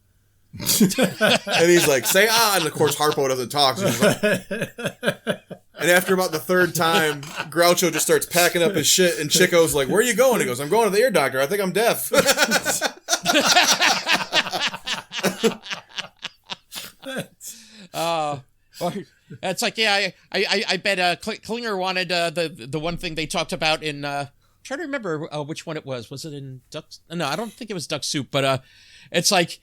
And he's like, say ah, and of course Harpo doesn't talk. So he's like, and after about the third time, Groucho just starts packing up his shit, and Chico's like, where are you going? He goes, I'm going to the ear doctor. I think I'm deaf. It's like, yeah, I bet Klinger wanted the one thing they talked about in trying to remember which one it was. Was it in Duck? No, I don't think it was Duck Soup. But it's like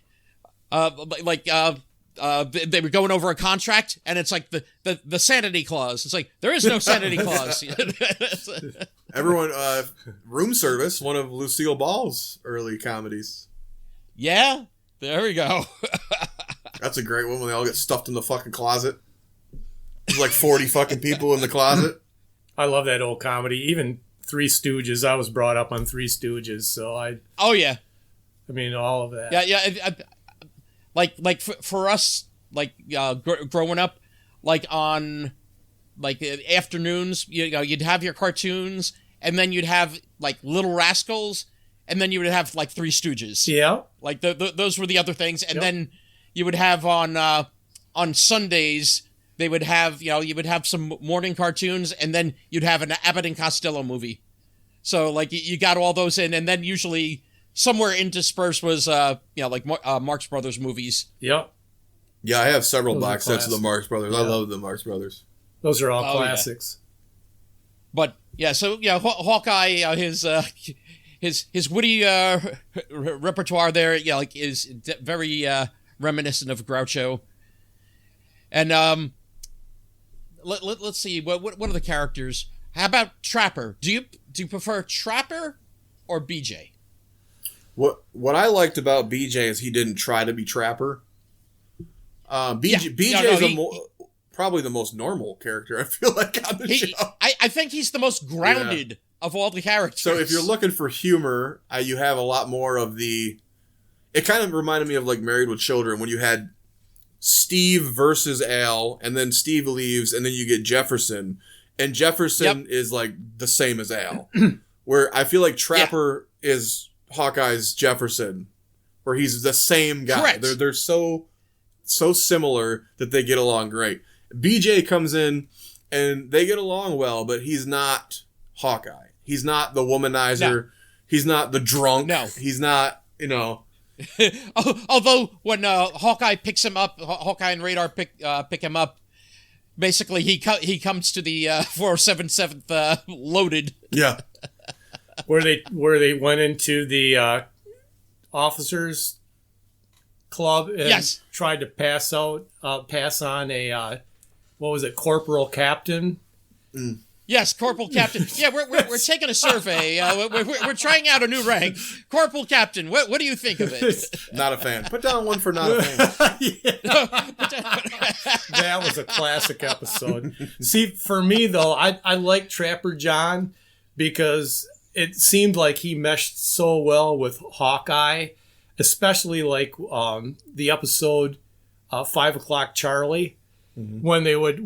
they were going over a contract, and it's like the sanity clause. It's like there is no sanity clause. Everyone, Room Service, one of Lucille Ball's early comedies. Yeah, there we go. That's a great one when they all get stuffed in the fucking closet. There's like 40 fucking people in the closet. I love that old comedy. Even Three Stooges. I was brought up on Three Stooges, so Oh yeah. I mean, all of that. Yeah. Like for us, like growing up, like on like afternoons, you'd have your cartoons, and then you'd have like Little Rascals, and then you would have like Three Stooges. Yeah. Like those were the other things, and then you would have on Sundays. They would have, you would have some morning cartoons, and then you'd have an Abbott and Costello movie. So, like, you got all those in, and then usually somewhere interspersed was, like Marx Brothers movies. Yep. Yeah, I have several box sets of the Marx Brothers. Yeah. I love the Marx Brothers. Those are all classics. Yeah. But, yeah, so, Hawkeye, his witty repertoire there, is very reminiscent of Groucho. And, let's see. What are the characters? How about Trapper? Do you prefer Trapper or BJ? What I liked about BJ is he didn't try to be Trapper. BJ is probably the most normal character, I feel like, on the show. I think he's the most grounded of all the characters. So if you're looking for humor, you have a lot more of the... It kind of reminded me of like Married with Children, when you had Steve versus Al, and then Steve leaves, and then you get Jefferson. And Jefferson is like the same as Al. Where I feel like Trapper is Hawkeye's Jefferson, where he's the same guy. Correct. They're so similar that they get along great. BJ comes in and they get along well, but he's not Hawkeye. He's not the womanizer. No. He's not the drunk. No. He's not, Although when Hawkeye picks him up, Hawkeye and Radar pick him up. Basically, he comes to the 407th loaded. Yeah, where they went into the officers club and tried to pass on a what was it, corporal captain. Mm. Yes, Corporal Captain. Yeah, we're taking a survey. We're trying out a new rank. Corporal Captain, what do you think of it? Not a fan. Put down one for not a fan. That was a classic episode. See, for me though, I like Trapper John because it seemed like he meshed so well with Hawkeye, especially like the episode 5 O'Clock Charlie. Mm-hmm. When they would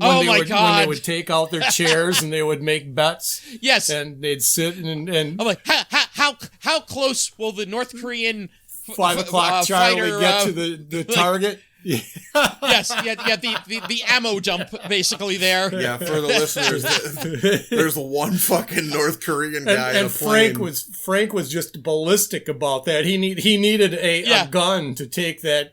take out their chairs and they would make bets. Yes. And they'd sit and I'm like, how close will the North Korean 5 o'clock Charlie fighter, get to the target? Yes, the ammo dump basically there. Yeah, for the listeners, there's one fucking North Korean guy and Frank was just ballistic about that. He needed a gun to take that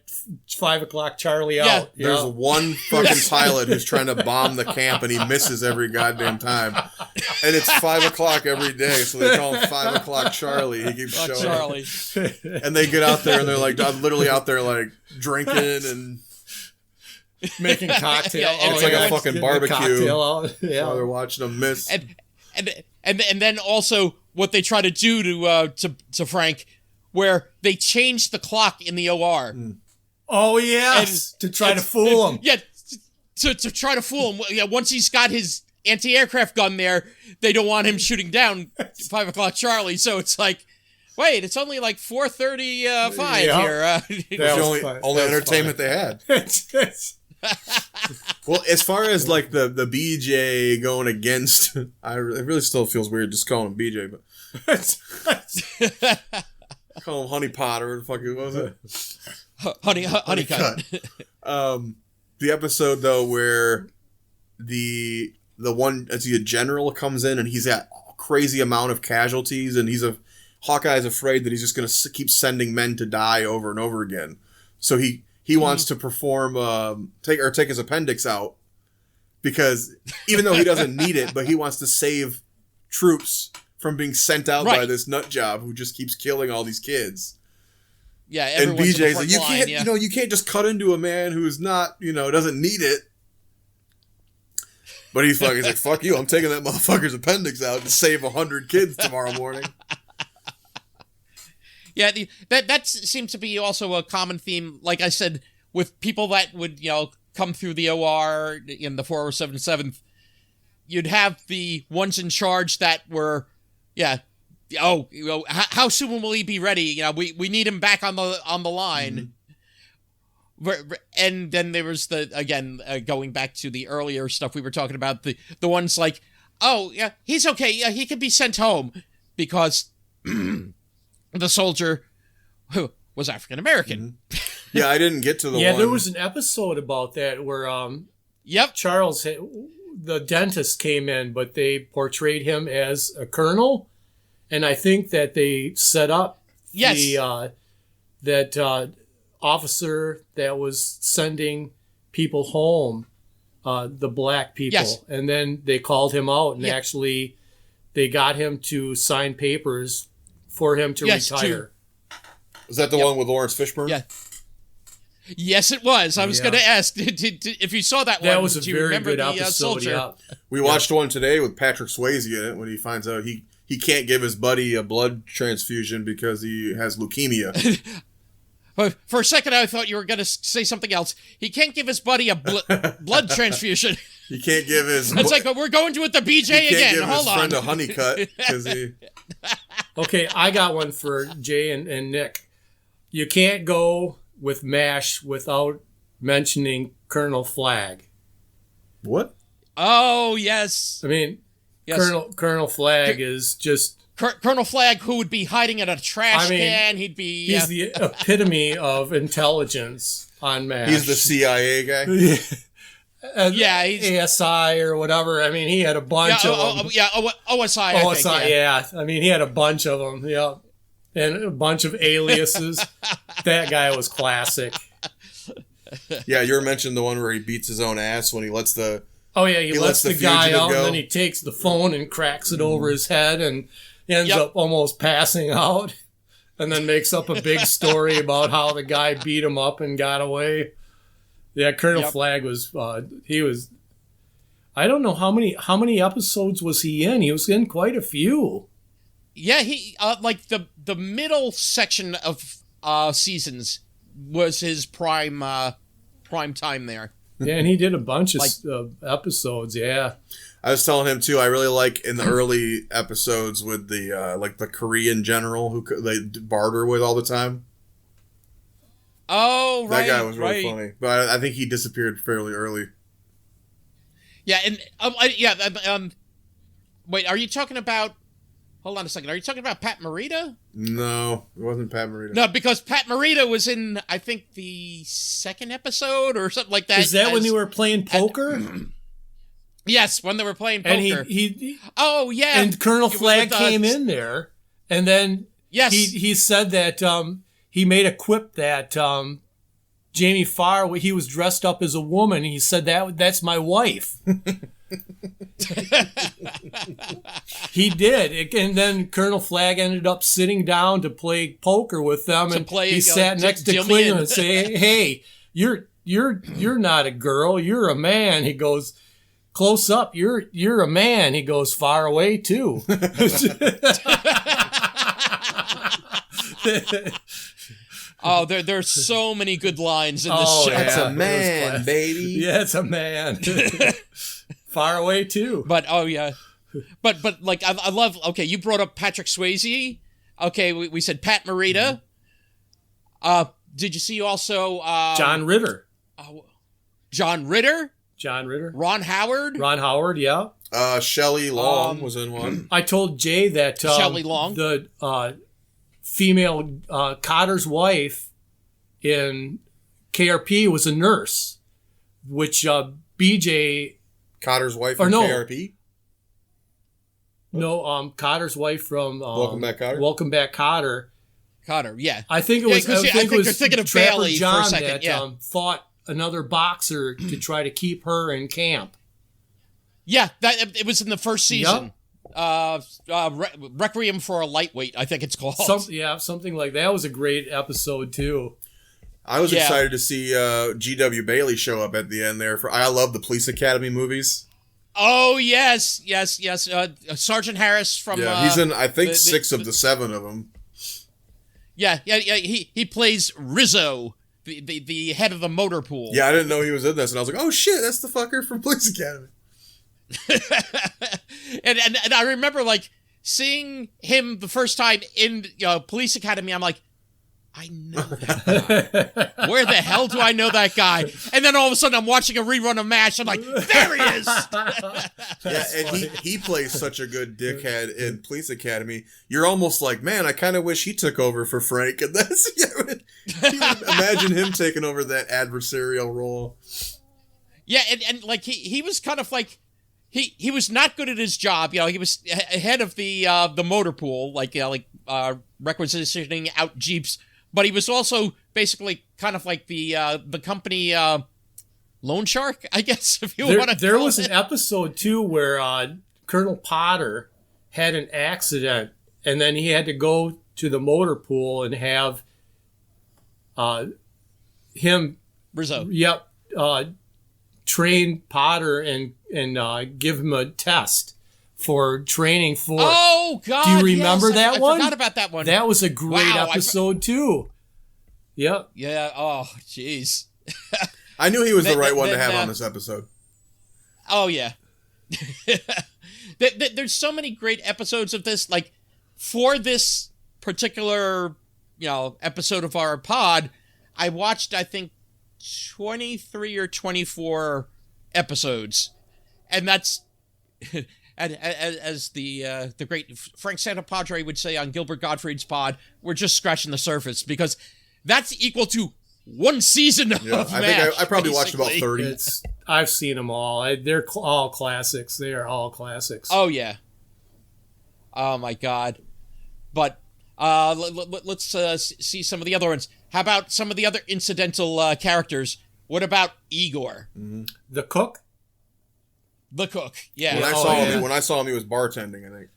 5 o'clock Charlie out. There's one fucking pilot who's trying to bomb the camp and he misses every goddamn time. And it's 5 o'clock every day, so they call him 5 o'clock Charlie. He keeps showing up. And they get out there and they're like, I'm literally out there like drinking and making cocktail. It's like a fucking barbecue. While they're watching them miss. And then also what they try to do to Frank, where they change the clock in the OR. Mm. Oh yes, to try to fool him. Yeah, to try to fool him. Yeah, once he's got his anti-aircraft gun there, they don't want him shooting down 5 o'clock Charlie. So it's like, wait, it's only like 4:35 here. That's the only entertainment they had. Well, as far as like the BJ going against, it really still feels weird just calling him BJ, but call him Honey Pot or what the fuck was it? Honeycut. The episode though where the one as a general comes in and he's at a crazy amount of casualties and Hawkeye's afraid that he's just going to keep sending men to die over and over again. So he wants to perform take his appendix out because even though he doesn't need it, but he wants to save troops from being sent out by this nut job who just keeps killing all these kids. Yeah, and BJ's like, you can't just cut into a man who's not, doesn't need it. But he's like, fuck you, I'm taking that motherfucker's appendix out to save 100 kids tomorrow morning. Yeah, that seems to be also a common theme, like I said, with people that would, come through the OR in the 4077th. You'd have the ones in charge that were, how soon will he be ready? We need him back on the line. Mm-hmm. And then there was going back to the earlier stuff we were talking about, the ones like, oh, yeah, he's okay. Yeah, he can be sent home because the soldier who was African American. Mm-hmm. Yeah, I didn't get to the one. Yeah, there was an episode about that where Charles, the dentist came in, but they portrayed him as a colonel. And I think that they set up that officer that was sending people home, the black people. Yes. And then they called him out and actually they got him to sign papers for him to retire. Was that the one with Lawrence Fishburne? Yeah. Yes, it was. I was going to ask if you saw that one. That was a very good episode. We watched one today with Patrick Swayze in it when he finds out he can't give his buddy a blood transfusion because he has leukemia. For a second, I thought you were going to say something else. He can't give his buddy a blood transfusion. He can't give his... It's like, we're going to with the BJ again. Hold on. He can't give his friend a honeycut. Okay, I got one for Jay and Nick. You can't go with MASH without mentioning Colonel Flagg. What? Oh, yes. I mean, yes. Colonel Flagg is just... Colonel Flagg, who would be hiding in a trash can. He'd be... He's the epitome of intelligence on MASH. He's the CIA guy? He's ASI or whatever. I mean, he had a bunch of them. OSI, OSI, I think, I mean, he had a bunch of them, and a bunch of aliases. That guy was classic. Yeah, you were mentioning the one where he beats his own ass when he lets the... Oh, yeah, he lets the guy out, and then he takes the phone and cracks it over his head and ends up almost passing out, and then makes up a big story about how the guy beat him up and got away. Yeah, Colonel Flagg was, he was, I don't know how many episodes was he in? He was in quite a few. Yeah, he, like the middle section of seasons was his prime time there. Yeah, and he did a bunch of episodes, yeah. I was telling him, too, I really like in the early episodes with the, the Korean general who they barter with all the time. Oh, right. That guy was really funny. But I think he disappeared fairly early. Yeah, and, wait, are you talking about, hold on a second, are you talking about Pat Morita? No, it wasn't Pat Morita. No, because Pat Morita was in, I think, the second episode or something like that. Is that when they were playing poker? Yes, when they were playing poker. And he oh, yeah. And Colonel Flagg came in there, and then he said that he made a quip that Jamie Farr, he was dressed up as a woman. He said, that's my wife. He did. And then Colonel Flagg ended up sitting down to play poker with them. He sat next to Clinton and said, hey, you're not a girl. You're a man. He goes, close up, you're a man. He goes, far away too. Oh, there's so many good lines in this show. That's a man, baby. Yeah, it's a man. Far away too. But but like I love. Okay, you brought up Patrick Swayze. Okay, we said Pat Morita. Did you see also John Ritter? John Ritter. Ron Howard, yeah. Shelley Long was in one. I told Jay that Shelley Long, the female Cotter's wife in KRP was a nurse, which BJ Cotter's wife or from no. KRP. No, Cotter's wife from Welcome Back, Kotter. Welcome Back, Kotter. Kotter, yeah. I think it was. Yeah, I think it was you're thinking of Trapper Bailey John for a second. that Yeah. fought another boxer to try to keep her in camp. Yeah, that it was in the first season. Requiem for a Lightweight, I think it's called. Something like that. That was a great episode too. I was excited to see G.W. Bailey show up at the end there. I love the Police Academy movies. Oh, yes. Sergeant Harris from... he's in, I think, 6 of the 7 of them. Yeah. He plays Rizzo, the head of the motor pool. Yeah, I didn't know he was in this, and I was like, oh, shit, that's the fucker from Police Academy. and I remember, like, seeing him the first time in Police Academy, I'm like, I know that guy. Where the hell do I know that guy? And then all of a sudden I'm watching a rerun of MASH. I'm like, there he is. Yeah, and he plays such a good dickhead in Police Academy. You're almost like, man, I kind of wish he took over for Frank. And that's imagine him taking over that adversarial role. Yeah, and like he was kind of like he was not good at his job. He was head of the motor pool, requisitioning out Jeeps. But he was also basically kind of like the company loan shark, I guess, if you want to. There was an episode too where Colonel Potter had an accident, and then he had to go to the motor pool and have him Rizzo. Yep, train Potter and give him a test for training for. Oh God! Do you remember that one? I forgot about that one. That was a great episode too. Yep. Yeah. Oh, jeez. I knew he was the right one to have on this episode. Oh yeah. There's so many great episodes of this. Like for this particular, episode of our pod, I watched I think 23 or 24 episodes, and that's. As the great Frank Santapadre would say on Gilbert Gottfried's pod, we're just scratching the surface because that's equal to one season of MASH. I think I probably watched about 30. I've seen them all. They're all classics. They are all classics. Oh, yeah. Oh, my God. But let's see some of the other ones. How about some of the other incidental characters? What about Igor? Mm-hmm. The cook? The cook, yeah. When I saw him, he was bartending, I think.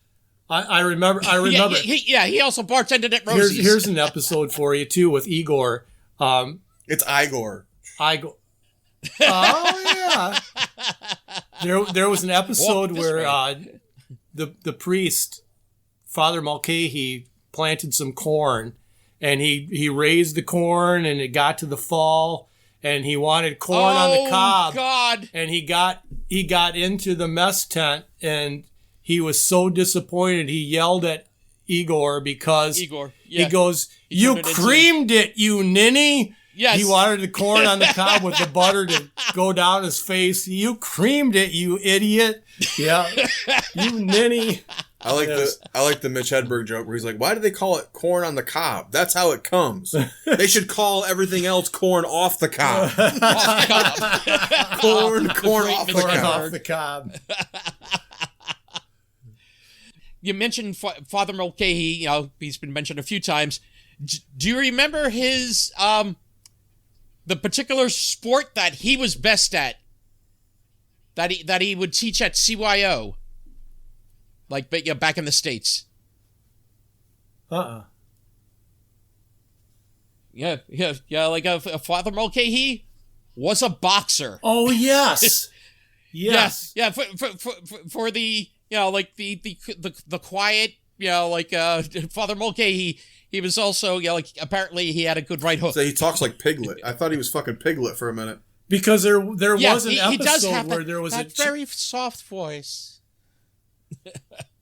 I remember. He also bartended at Rosie's. Here's an episode for you, too, with Igor. It's Igor. Oh, yeah. There was an episode where the priest, Father Mulcahy, planted some corn, and he raised the corn, and it got to the fall, and he wanted corn on the cob. Oh, God. And he got into the mess tent, and he was so disappointed. He yelled at Igor because he goes, "You creamed it, you ninny." Yes. He wanted the corn on the cob with the butter to go down his face. You creamed it, you idiot. Yeah. You ninny. I like the Mitch Hedberg joke where he's like, why do they call it corn on the cob? That's how it comes. They should call everything else corn off the cob. corn off the cob. You mentioned Father Mulcahy, he's been mentioned a few times. Do you remember his the particular sport that he was best at? That he would teach at CYO? Like, back in the States. Yeah, like Father Mulcahy was a boxer. Oh, yes. Yes. Yeah, for the, the quiet, Father Mulcahy, he was also, apparently he had a good right hook. So he talks like Piglet. I thought he was fucking Piglet for a minute. Because there was an episode he does have where there was that very soft voice.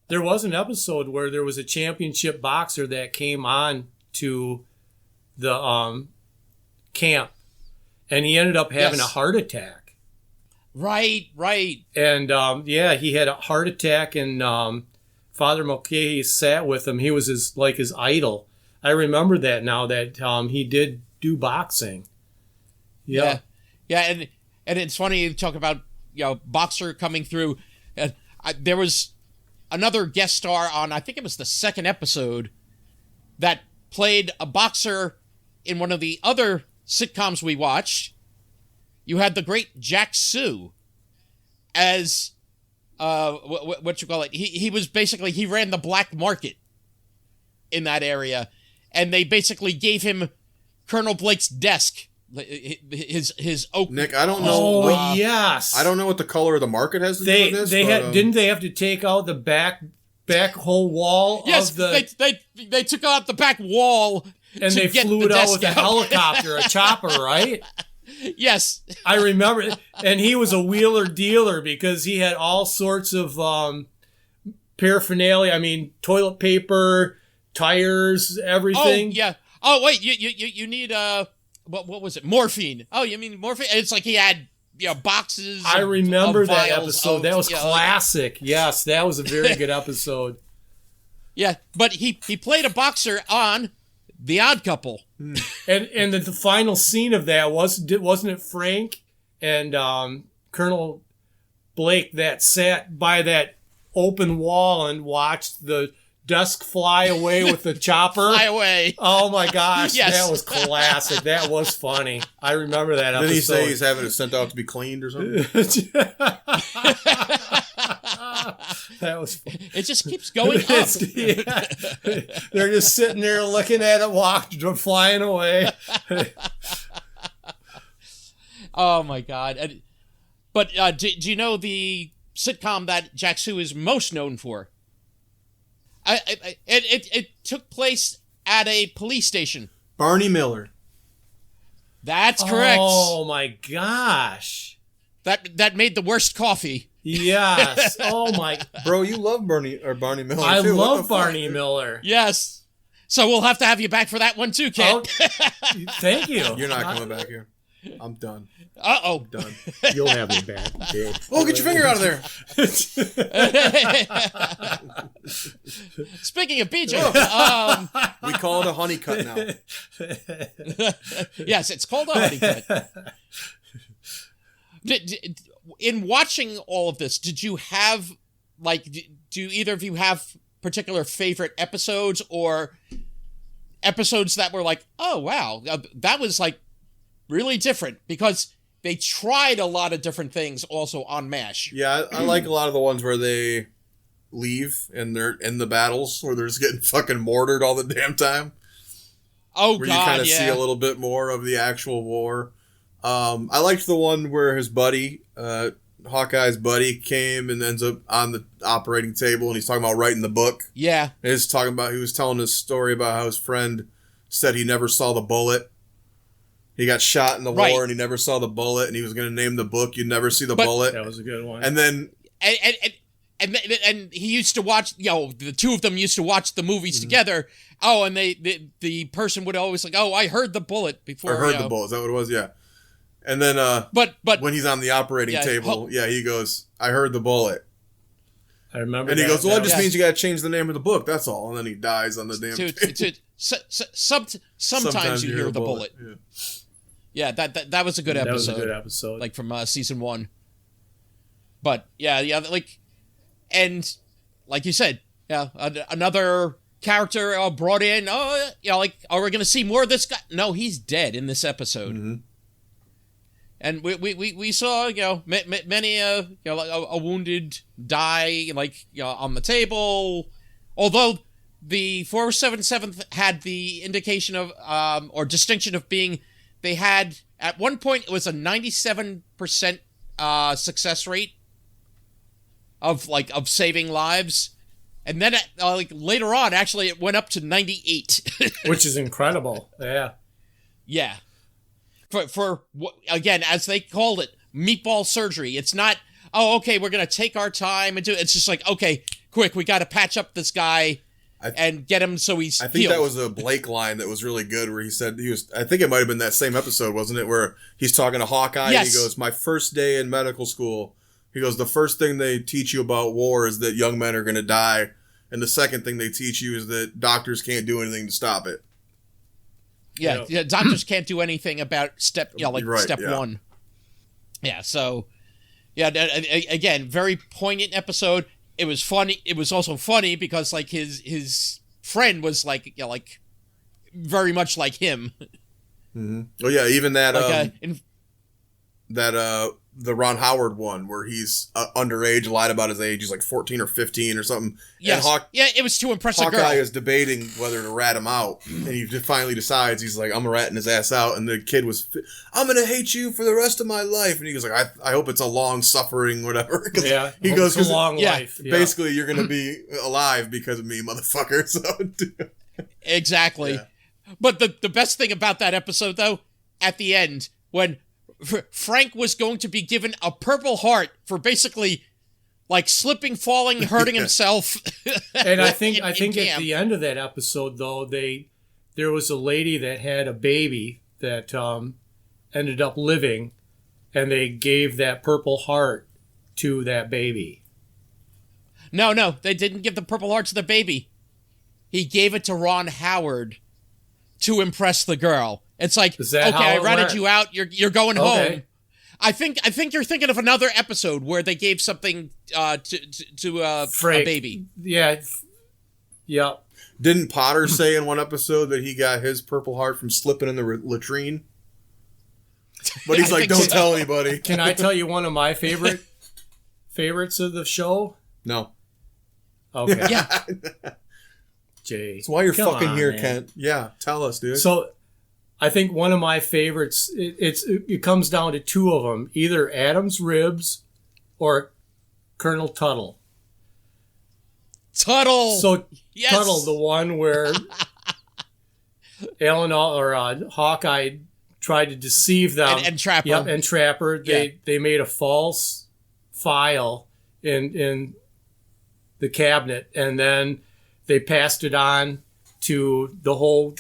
There was an episode where there was a championship boxer that came on to the camp, and he ended up having a heart attack. Right. And he had a heart attack, and Father Mulcahy sat with him. He was his idol. I remember that now that he did do boxing. Yeah. And it's funny you talk about, boxer coming through. There was another guest star on, I think it was the second episode, that played a boxer in one of the other sitcoms we watched. You had the great Jack Sue as, what you call it? He was basically, he ran the black market in that area. And they basically gave him Colonel Blake's desk, his oak. Nick, I don't know. Oh, yes. I don't know what the color of the market has to do with this. Didn't they have to take out the back whole wall of the... they took out the back wall and they flew it out with a helicopter, a chopper, right? Yes. I remember. And he was a wheeler dealer because he had all sorts of paraphernalia. I mean, toilet paper, tires, everything. Oh, yeah. Oh, wait, you need, what was it? Morphine. Oh, you mean morphine? It's like he had, boxes I remember of that vials episode. That was classic. Yes, that was a very good episode. Yeah, but he played a boxer on The Odd Couple. And the final scene of that wasn't it Frank and Colonel Blake that sat by that open wall and watched the desk fly away with the chopper? Fly away. Oh my gosh, Yes. That was classic. That was funny. I remember that episode. Didn't he say he's having it sent out to be cleaned or something? That was funny. It just keeps going up. They're just sitting there looking at it, flying away. Oh my God. But do you know the sitcom that Jack Sue is most known for? It took place at a police station. Barney Miller. That's correct. Oh my gosh. That made the worst coffee. Yes. Oh my. Bro, you love Barney Miller. I too. love Barney Miller. Yes. So we'll have to have you back for that one too, Kent. Oh, thank you. You're not coming back here. I'm done. Uh-oh. Done. You'll have me back. Oh, get your finger out of there. Speaking of BJ, We call it a honey cut now. yes, it's called a honey cut. In watching all of this, did you have, do either of you have particular favorite episodes or episodes that were like, oh, wow, that was really different? Because they tried a lot of different things also on MASH. Yeah, I like a lot of the ones where they leave and they're in the battles where they're just getting fucking mortared all the damn time. Oh, where God, you kind of see a little bit more of the actual war. I liked the one where his buddy, Hawkeye's buddy, came and ends up on the operating table and he's talking about writing the book. Yeah. And he was telling his story about how his friend said he never saw the bullet. He got shot in the war and he never saw the bullet, and he was going to name the book "You'd Never See the Bullet." That was a good one. And then and he used to watch, the two of them used to watch the movies together. Oh, and the person would always oh, I heard the bullet before. I heard the bullet. Is that what it was? Yeah. And then, but when he's on the operating table, he goes, "I heard the bullet." I remember. And he goes, "Well, that just means you got to change the name of the book. That's all." And then he dies on the damn table. Sometimes you hear the bullet. Yeah, that was a good episode. That was a good episode. From season 1. But yeah, and like you said, another character brought in. Oh, are we going to see more of this guy? No, he's dead in this episode. Mm-hmm. And we saw many a wounded die on the table, although the 477th had the indication of or distinction of being. They had, at one point, it was a 97% success rate of saving lives. And then, later on, actually, it went up to 98. Which is incredible. Yeah. Yeah. For again, as they called it, meatball surgery. It's not, oh, okay, we're going to take our time and do it. It's just okay, quick, we got to patch up this guy and get him so he's I think healed. that was a Blake line that was really good where he said I think it might have been that same episode, wasn't it? Where he's talking to Hawkeye and he goes, "My first day in medical school," he goes, "the first thing they teach you about war is that young men are going to die. And the second thing they teach you is that doctors can't do anything to stop it." Yeah, doctors can't do anything about step Right, yeah. 1. Yeah, so yeah, again, very poignant episode. It was funny. It was also funny because like his friend was like very much like him. Mm-hmm. Oh yeah, even that Like the Ron Howard one where he's underage, lied about his age. He's like 14 or 15 or something. yes, And it was to impress a Hawkeye girl. is debating whether to rat him out, and he just finally decides he's like, I'm ratting his ass out. And the kid was, I'm gonna hate you for the rest of my life. And he goes like, I hope it's a long suffering, whatever. Yeah, he goes, it's a long life. Yeah. Basically, you're gonna be alive because of me, motherfucker. So Exactly. Yeah. But the best thing about that episode, though, at the end, when Frank was going to be given a Purple Heart for basically like slipping, falling, hurting himself. And I think at camp. the end of that episode, though, there was a lady that had a baby that ended up living, and they gave that Purple Heart to that baby. No, they didn't give the Purple Heart to the baby. He gave it to Ron Howard to impress the girl. It's like, okay, I ratted you out. You're going home. I think you're thinking of another episode where they gave something to a baby. Yeah. Yeah. didn't Potter say in one episode that he got his Purple Heart from slipping in the latrine? But he's like, don't tell anybody. Can I tell you one of my favorites of the show? No. Okay. Yeah. Jay. That's why you're fucking here, man. Kent. Yeah, tell us, dude. So I think one of my favorites, it comes down to two of them, either Adam's Ribs or Colonel Tuttle. Tuttle. So yes. Tuttle, the one where Hawkeye tried to deceive them and trap her. Yep, and trap her. They made a false file in the cabinet, and then they passed it on to the whole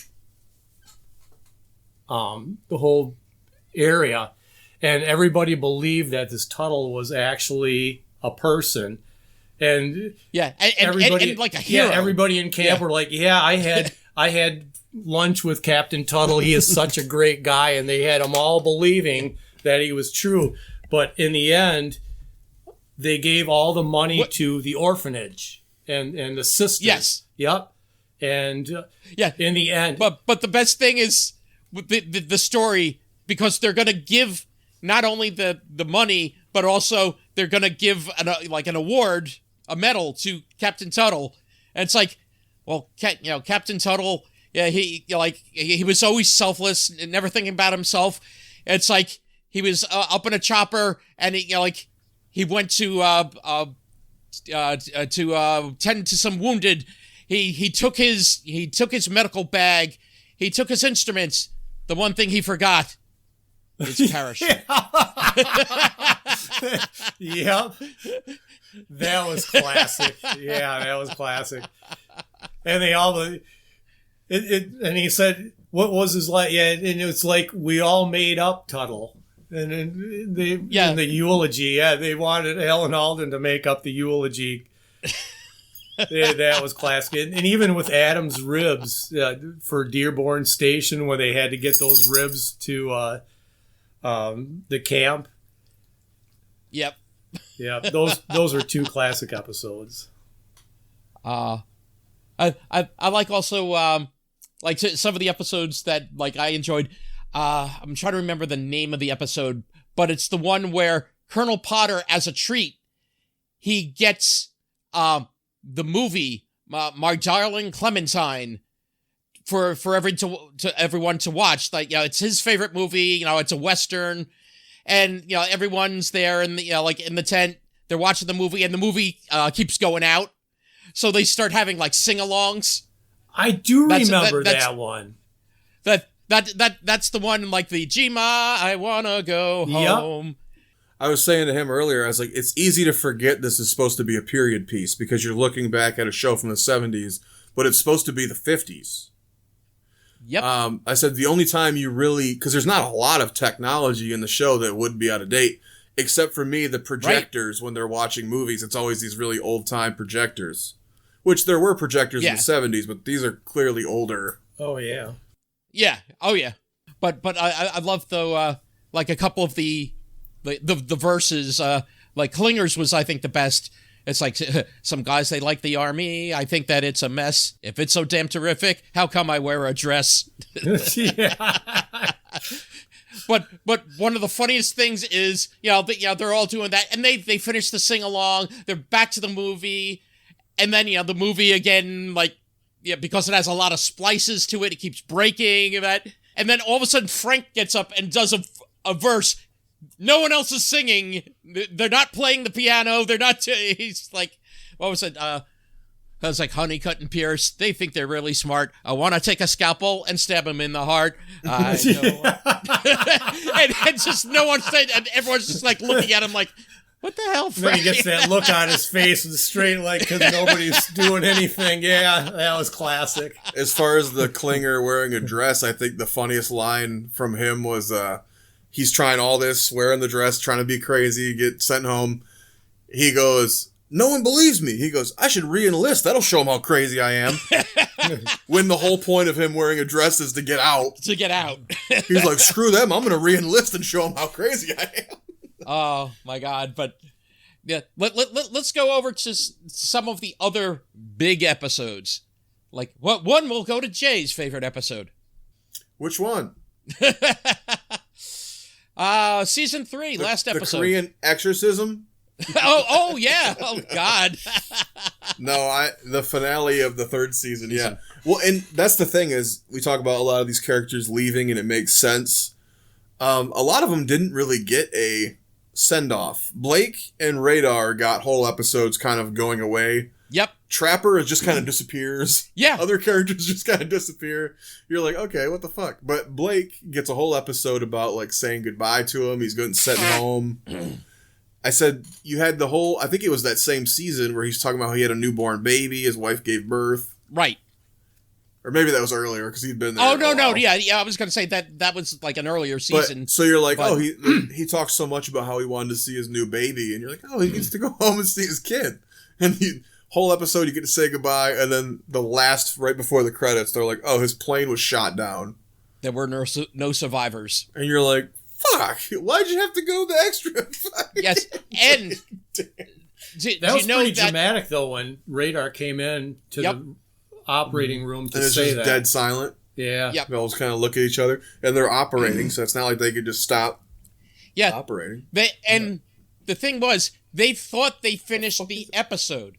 area, and everybody believed that this Tuttle was actually a person. And everybody and like a hero. Yeah, everybody in camp were like, "Yeah, I had lunch with Captain Tuttle. He is such a great guy," and they had them all believing that he was true. But in the end, they gave all the money to the orphanage and the sisters. Yes. Yep. And in the end, but the best thing is the story, because they're going to give not only the money, but also they're going to give an award, a medal to Captain Tuttle. And it's like, well, Captain Tuttle, yeah, he was always selfless and never thinking about himself. It's like he was up in a chopper, and he went to tend to some wounded. He took his medical bag. He took his instruments. The one thing he forgot is parachute. Yep. That was classic. Yeah, that was classic. And they all and he said, what was his like? Yeah, and it's like we all made up Tuttle. And in the eulogy, they wanted Alan Alda to make up the eulogy. That was classic. And even with Adam's Ribs for Dearborn Station, when they had to get those ribs to the camp. Yep. Yeah, those are two classic episodes. I like also some of the episodes that I enjoyed. I'm trying to remember the name of the episode, but it's the one where Colonel Potter, as a treat, he gets the movie My Darling Clementine for everyone to watch. It's his favorite movie. It's a Western, and everyone's there in the in the tent. They're watching the movie, and the movie keeps going out, so they start having sing-alongs. I do remember that one. That's the one the Gma, I wanna go home. Yep. I was saying to him earlier, I was like, it's easy to forget this is supposed to be a period piece because you're looking back at a show from the 70s, but it's supposed to be the 50s. Yep. I said the only time you really, because there's not a lot of technology in the show that would be out of date, except for me, the projectors when they're watching movies. It's always these really old time projectors, which there were projectors in the 70s, but these are clearly older. Oh, yeah. Yeah. Oh yeah. But I love though like a couple of the verses like Klinger's was I think the best. It's like some guys they like the army. I think that it's a mess. If it's so damn terrific, how come I wear a dress? Yeah. But one of the funniest things is, they're all doing that, and they finish the sing along. They're back to the movie, and then the movie again, like, because it has a lot of splices to it, it keeps breaking and then all of a sudden Frank gets up and does a verse. No one else is singing. They're not playing the piano. They're not. He's like, what was it? I was like, Honeycutt and Pierce, they think they're really smart. I want to take a scalpel and stab him in the heart. I know. and just no one said, and everyone's just like looking at him like, what the hell, Frank? Then he gets that look on his face with straight, like, because nobody's doing anything. Yeah, that was classic. As far as the Klinger wearing a dress, I think the funniest line from him was, he's trying all this, wearing the dress, trying to be crazy, get sent home. He goes, no one believes me. He goes, I should re-enlist. That'll show him how crazy I am. When the whole point of him wearing a dress is to get out. To get out. He's like, screw them. I'm going to re-enlist and show them how crazy I am. Oh, my God. But, yeah, let's go over to some of the other big episodes. Like, what one will go to Jay's favorite episode? Which one? Season 3, last episode. The Korean exorcism? oh yeah. Oh God. No, the finale of the 3rd season, yeah. Well, and that's the thing is we talk about a lot of these characters leaving and it makes sense. A lot of them didn't really get a send-off. Blake and Radar got whole episodes kind of going away. Yep. Trapper just kind of disappears. Yeah. Other characters just kind of disappear. You're like, okay, what the fuck? But Blake gets a whole episode about like saying goodbye to him. He's going to send home. I said you had the whole, I think it was that same season where he's talking about how he had a newborn baby, his wife gave birth. Right. Or maybe that was earlier because he'd been there. Oh, no. Yeah, I was going to say that was like an earlier season. But, so you're like, he talks so much about how he wanted to see his new baby. And you're like, oh, he needs to go home and see his kid. And whole episode, you get to say goodbye. And then the last, right before the credits, they're like, oh, his plane was shot down. There were no survivors. And you're like, fuck, why'd you have to go the extra? Yes, and that was pretty dramatic though when Radar came in to the operating room to say that. Dead silent. Yeah. Yep. They all just kind of look at each other, and they're operating, so it's not like they could just stop. Operating. The thing was, they thought they finished the episode,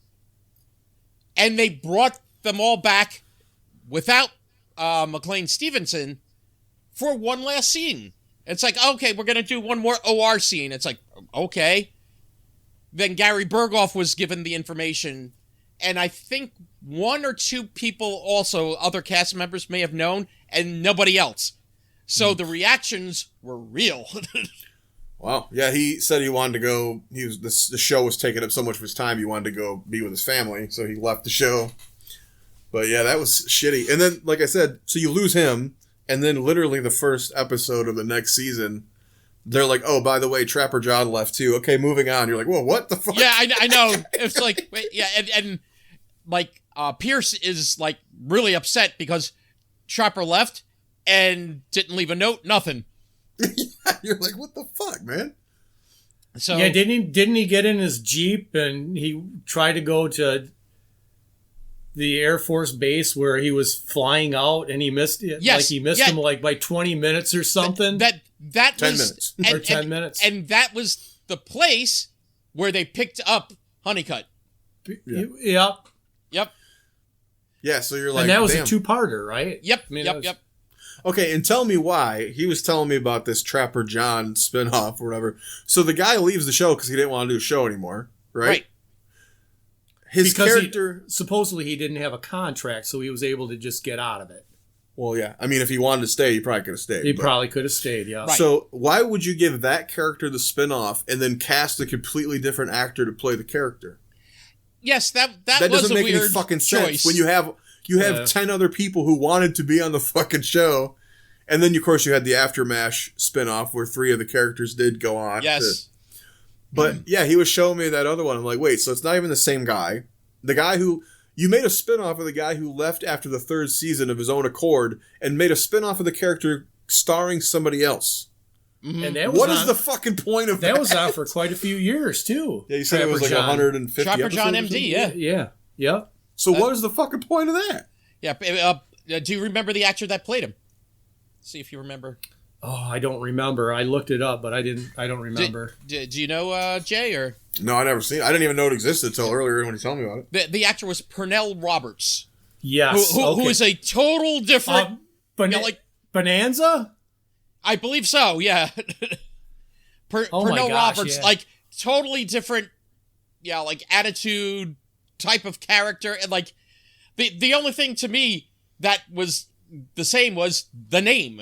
and they brought them all back without McLean Stevenson for one last scene. It's like, okay, we're going to do one more OR scene. It's like, okay. Then Gary Berghoff was given the information, and I think 1 or 2 people also, other cast members may have known, and nobody else. So the reactions were real. Wow. Yeah, he said he wanted to go, the show was taking up so much of his time, he wanted to go be with his family, so he left the show. But yeah, that was shitty. And then, like I said, so you lose him, and then literally the first episode of the next season, they're like, oh, by the way, Trapper John left too. Okay, moving on. You're like, whoa, what the fuck? Yeah, I know. It's like, yeah, and like, Pierce is like really upset because Trapper left and didn't leave a note, nothing. Yeah, you're like, what the fuck, man? So yeah, didn't he get in his Jeep and he tried to go to the Air Force base where he was flying out and he missed it? Yes, like he missed him like by 20 minutes or something. That 10 was minutes. Or 10 minutes. And that was the place where they picked up Honeycutt. Yep. Yeah, so you're like, and that was damn. a 2-parter, right? Yep. I mean, Yep. Okay, and tell me why. He was telling me about this Trapper John spinoff or whatever. So the guy leaves the show because he didn't want to do a show anymore, right? His character... supposedly he didn't have a contract, so he was able to just get out of it. Well, yeah. I mean, if he wanted to stay, he probably could have stayed. He probably could have stayed, yeah. Right. So why would you give that character the spinoff and then cast a completely different actor to play the character? Yes, that doesn't was a make weird any fucking choice. sense when you have 10 other people who wanted to be on the fucking show, and then of course you had the Aftermath spinoff where 3 of the characters did go on. Yes, but yeah, he was showing me that other one. I'm like, wait, so it's not even the same guy. The guy who You made a spinoff of the guy who left after the 3rd season of his own accord and made a spinoff of the character starring somebody else. Mm-hmm. And that was what is the fucking point of that? That was on for quite a few years, too. Yeah, you said it was like 150 Trapper John episodes. MD, yeah. Yeah. Yep. So what is the fucking point of that? Yeah. Do you remember the actor that played him? See if you remember. Oh, I don't remember. I looked it up, but I don't remember. Do you know Jay or? No, I never seen it. I didn't even know it existed until earlier when he told me about it. The actor was Pernell Roberts. Yes. Who is a total different... Bonanza? I believe so, yeah. Pernell Roberts, yeah. like, totally different, like, attitude, type of character. And, like, the only thing to me that was the same was the name.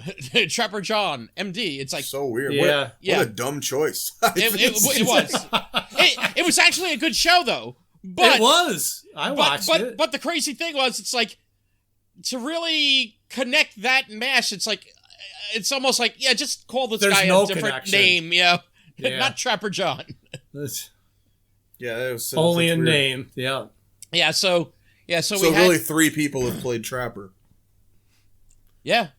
Trapper John, MD. It's like... So weird. Yeah. What a dumb choice. It was. It was actually a good show, though. But, it was. I watched it. But the crazy thing was, it's like, to really connect that mash, it's like... It's almost like, just call this guy a different connection. Name, not Trapper John. Yeah, that was only a name. Yeah. Yeah, so we really 3 people have played Trapper. Yeah,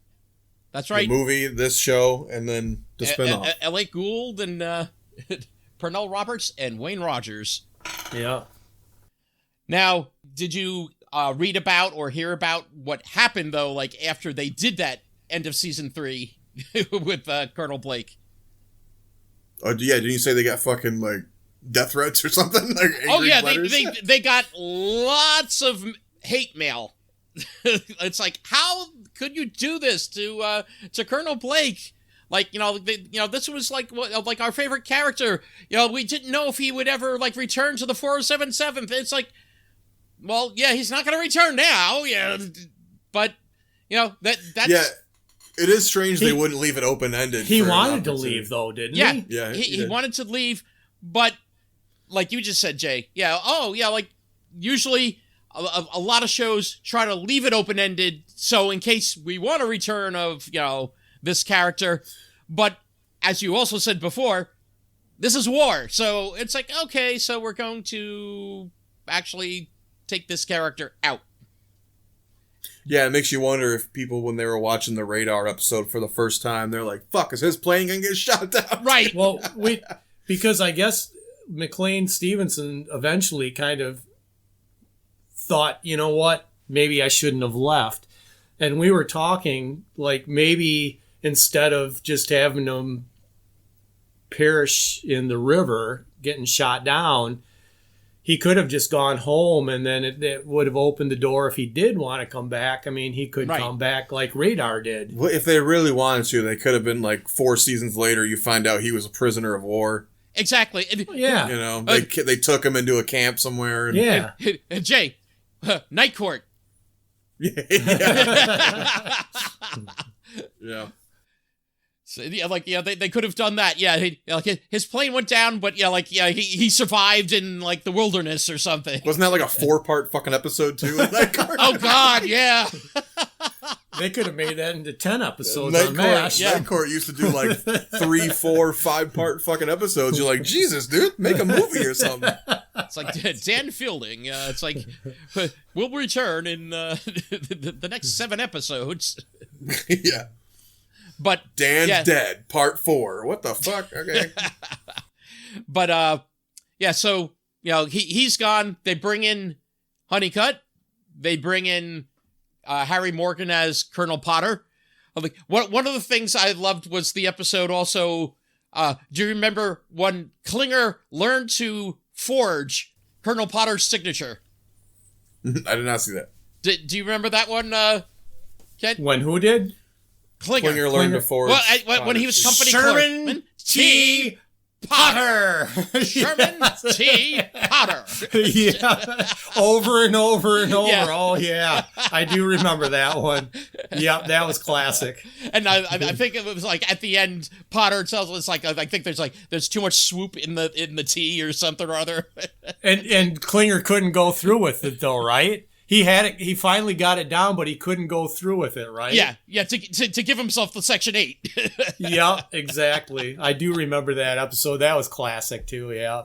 that's right. The movie, this show, and then the spinoff. Elliot Gould and Pernell Roberts and Wayne Rogers. Yeah. Now, did you read about or hear about what happened though? Like after they did that end of season 3 with Colonel Blake. Oh yeah, didn't you say they got fucking like death threats or something? Like they got lots of hate mail. It's like, how could you do this to Colonel Blake? Like, this was like our favorite character. We didn't know if he would ever like return to the 407th. It's like, well, yeah, he's not going to return now. Yeah, but that's yeah. It is strange they wouldn't leave it open-ended. He wanted to leave, though, didn't he? Yeah, he wanted to leave, but like you just said, Jay, like usually a lot of shows try to leave it open-ended, so in case we want a return of, this character, but as you also said before, this is war, so it's like, okay, so we're going to actually take this character out. Yeah, it makes you wonder if people, when they were watching the Radar episode for the first time, they're like, fuck, is his plane going to get shot down? Right. Well, because I guess McLean Stevenson eventually kind of thought, you know what, maybe I shouldn't have left. And we were talking, like, maybe instead of just having them perish in the river, getting shot down, he could have just gone home, and then it would have opened the door if he did want to come back. I mean, he could come back like Radar did. Well, if they really wanted to, they could have been like 4 seasons later, you find out he was a prisoner of war. Exactly. Yeah. They took him into a camp somewhere. And Jay, Night Court. Yeah. Yeah. So, they could have done that. Yeah, his plane went down, but he survived in like the wilderness or something. Wasn't that like a 4-part fucking episode too? Oh God, yeah. They could have made that into 10 episodes Night on Court, MASH. Night Court used to do like 3, 4, 5-part fucking episodes. You're like, Jesus, dude, make a movie or something. It's like Dan Fielding. It's like, we'll return in the next 7 episodes. Yeah. But Dan's dead, part 4. What the fuck? Okay. But so he's gone. They bring in Honeycutt. They bring in Harry Morgan as Colonel Potter. Like one of the things I loved was the episode also. Do you remember when Klinger learned to forge Colonel Potter's signature? I did not see that. Do you remember that one, Kent? When who did? Klinger learned to forge. Well, when he was company Sherman T. Potter. Sherman T. Potter. Yeah. Over and over and over. Yeah. Oh, yeah. I do remember that one. Yep, that was classic. And I think it was like at the end, Potter tells us like I think there's too much swoop in the tea or something or other. And Klinger couldn't go through with it though, right? He had it. He finally got it down, but he couldn't go through with it, right? Yeah. To give himself the Section 8. Yeah, exactly. I do remember that episode. That was classic too. Yeah.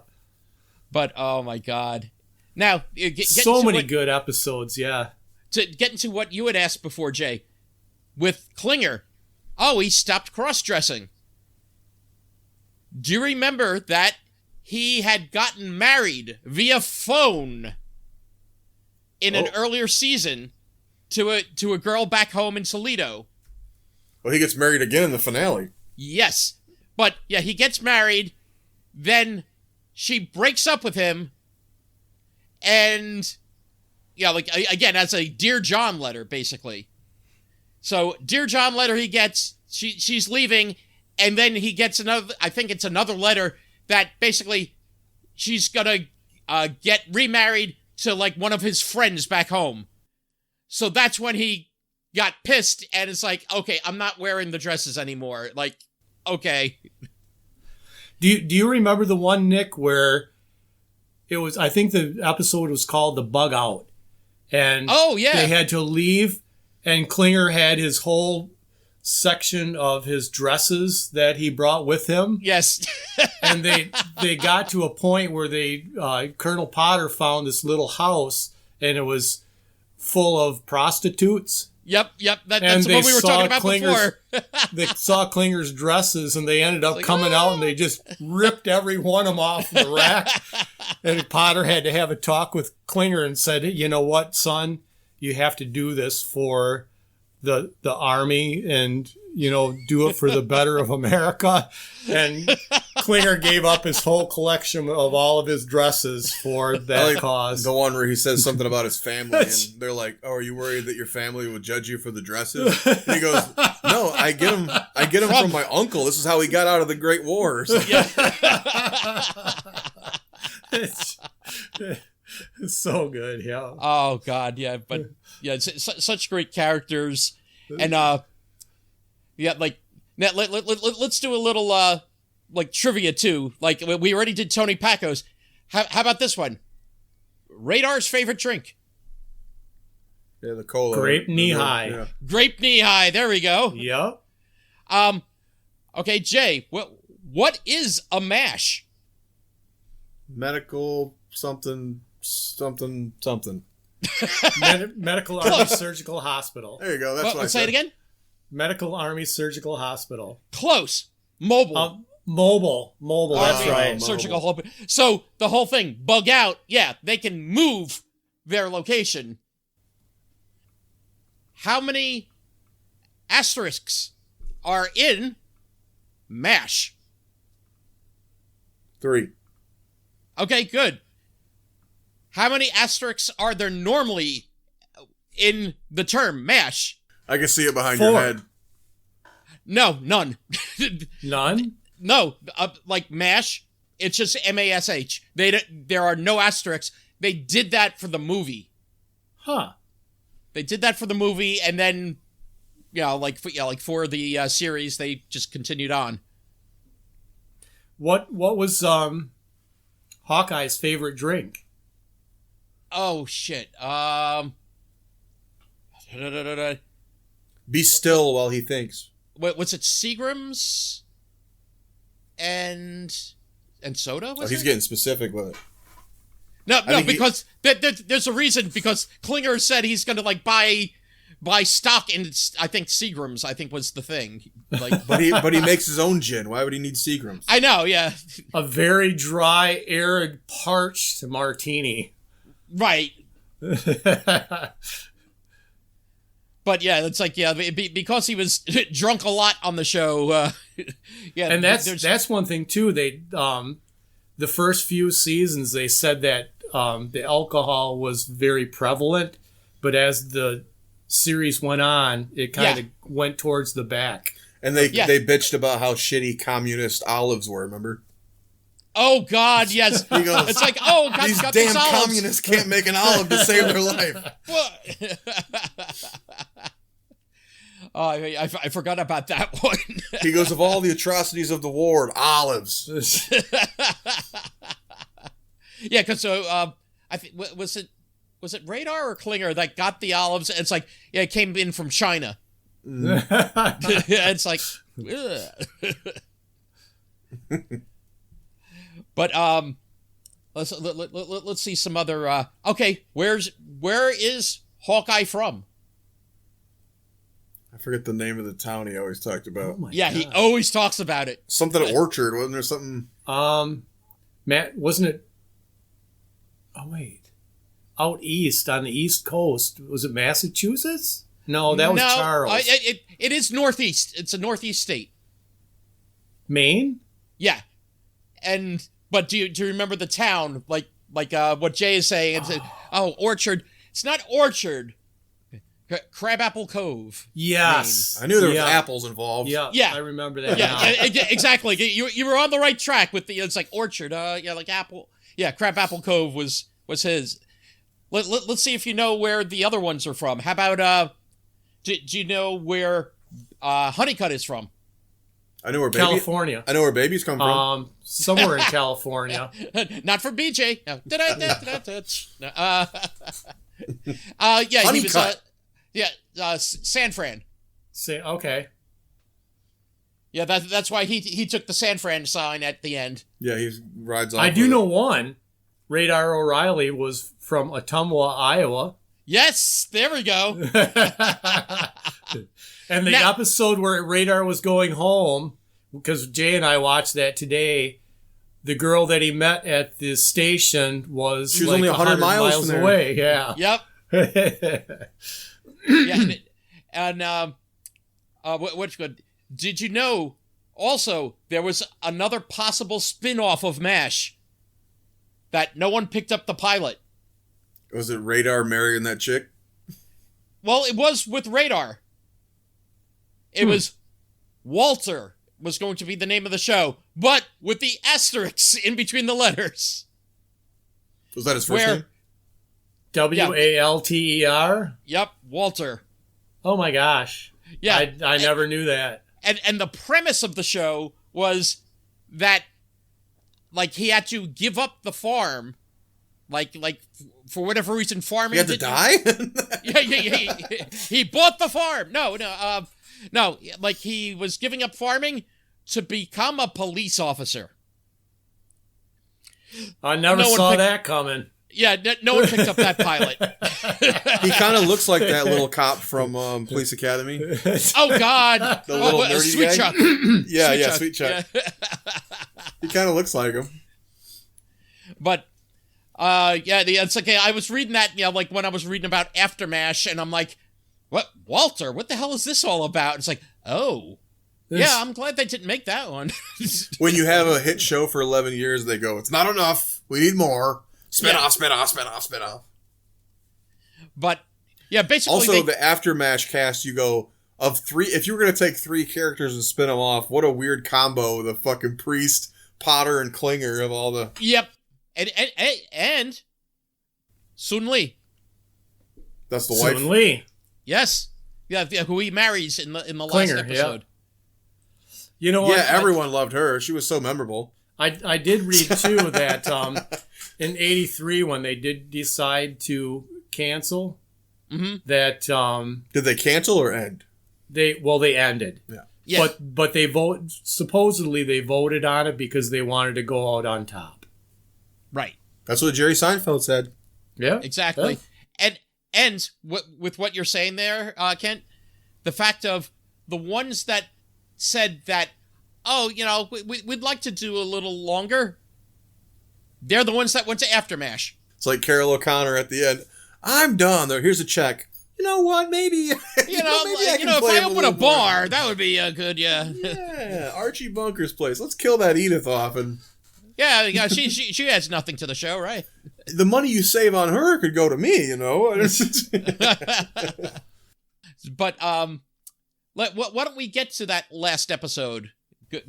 But oh my God, Now, so many good episodes, yeah. To get into what you had asked before, Jay, with Klinger, he stopped cross-dressing. Do you remember that he had gotten married via phone in an earlier season to a girl back home in Toledo? Well, he gets married again in the finale. Yes. But, yeah, he gets married, then she breaks up with him, and, again, as a Dear John letter, basically. So, Dear John letter he gets, she's leaving, and then he gets another letter that basically she's gonna get remarried to, one of his friends back home. So that's when he got pissed, and it's like, okay, I'm not wearing the dresses anymore. Okay. Do you remember the one, Nick, where it was, I think the episode was called The Bug Out. And they had to leave, and Klinger had his whole section of his dresses that he brought with him. Yes. And they got to a point where Colonel Potter found this little house, and it was full of prostitutes. Yep. That's what we were talking about before. They saw Klinger's dresses, and they ended up coming out, and they just ripped every one of them off the rack. And Potter had to have a talk with Klinger and said, you know what, son, you have to do this for the army and, do it for the better of America. And Klinger gave up his whole collection of all of his dresses for that cause. The one where he says something about his family, and they're like, "Oh, are you worried that your family would judge you for the dresses?" And he goes, "No, I get them from my uncle. This is how he got out of the Great War." It's so good, yeah. Oh God, yeah, but yeah, it's such great characters, and let's do a little trivia too. We already did Tony Pacos. How about this one? Radar's favorite drink. Yeah, the cola. Grape knee-high. Yeah. Grape knee-high. There we go. Yep. Okay, Jay. What is a MASH? Medical something. Medical Army Surgical Hospital. There you go. That's what I said. Say it again. Medical Army Surgical Hospital. Close. Mobile. Mobile. That's right. Surgical hospital. So the whole thing, bug out. Yeah, they can move their location. How many asterisks are in MASH? 3. Okay, good. How many asterisks are there normally in the term MASH? I can see it behind 4. your head. No, none. None? No, MASH, it's just MASH. There are no asterisks. They did that for the movie. Huh. They did that for the movie, and then, for the series, they just continued on. What was Hawkeye's favorite drink? Oh shit. Be still while he thinks. Was it Seagram's and soda? He's getting specific with it. No, because there's a reason. Because Klinger said he's going to buy stock in. I think Seagram's. I think was the thing. But he makes his own gin. Why would he need Seagram's? I know. Yeah. A very dry, arid, parched martini. Right. But yeah, it's because he was drunk a lot on the show. And that's one thing too. They the first few seasons they said that the alcohol was very prevalent, but as the series went on, it kind of went towards the back. And they bitched about how shitty communist olives were. Remember? Oh God, yes. He goes, it's like, oh God, these damn communists can't make an olive to save their life. Oh, I forgot about that one. He goes, of all the atrocities of the war, olives. Yeah, because I think was it Radar or Klinger that got the olives? And it's like, yeah, it came in from China. It's like, ugh. But Let's see some other. Okay, where is Hawkeye from? I forget the name of the town he always talked about. Oh Yeah, he always talks about it. Something at Orchard, wasn't there something? Matt, wasn't it? Oh wait, out east on the East Coast, was it Massachusetts? No, that was Charles. It is northeast. It's a northeast state. Maine? Yeah, but do you remember the town? Like what Jay is saying? It's Orchard. It's not Orchard. Crabapple Cove. Yes, Maine. I knew there was apples involved. Yeah, I remember that. Yeah, exactly. You were on the right track with the. It's like Orchard. Like apple. Yeah, Crabapple Cove was his. Let's see if you know where the other ones are from. How about do you know where Honeycutt is from? I know where California. I know where babies come from. Somewhere in California. Not for BJ. No. Yeah, Honeycutt. He was. San Fran. Okay. Yeah, that's why he took the San Fran sign at the end. Yeah, he rides off. I do know one. Radar O'Reilly was from Ottumwa, Iowa. Yes, there we go. And the episode where Radar was going home, because Jay and I watched that today, the girl that he met at the station was she was only 100 miles away. Yeah. Yep. Yeah, and what's good? Did you know also there was another possible spin-off of MASH that no one picked up the pilot? Was it Radar marrying that chick? Well, it was with Radar. It was Walter was going to be the name of the show, but with the asterisks in between the letters. Was that his first name? Walter? Yep, Walter. Oh my gosh. Yeah. I never knew that. And the premise of the show was that like he had to give up the farm, like for whatever reason farming. He had to die? Yeah. He bought the farm. No, like he was giving up farming to become a police officer. I never saw that coming. Yeah, no one picked up that pilot. He kind of looks like that little cop from Police Academy. Oh, God. The little nerdy Sweet guy. Chuck. Yeah, Sweet Chuck. Yeah. He kind of looks like him. But, it's like, I was reading that, like when I was reading about Aftermash, and I'm like, what, Walter? What the hell is this all about? It's like, oh, yeah, I'm glad they didn't make that one. When you have a hit show for 11 years, they go, it's not enough. We need more. Spin off. But, yeah, basically... Also, the Aftermash cast, you go, of three... If you were going to take three characters and spin them off, what a weird combo, the fucking Priest, Potter, and Klinger of all the... Yep. And Sun Lee. That's the wife? Sun Lee. Yes. Yeah, who he marries in the Klinger, last episode. Yeah. You know what? Yeah, everyone loved her. She was so memorable. I did read, too, that in 83, when they did decide to cancel, that... Did they cancel or end? They ended. Yeah. But supposedly they voted on it because they wanted to go out on top. Right. That's what Jerry Seinfeld said. Yeah. Exactly. Yeah. And with what you're saying there, Kent, the fact of the ones that said that, we'd like to do a little longer, they're the ones that went to Aftermash. It's like Carol O'Connor at the end. I'm done. Here's a check. You know what? Maybe. If I open a bar, that would be good. Yeah. Yeah, Archie Bunker's place. Let's kill that Edith off and. Yeah. She adds nothing to the show, right? The money you save on her could go to me. But why don't we get to that last episode?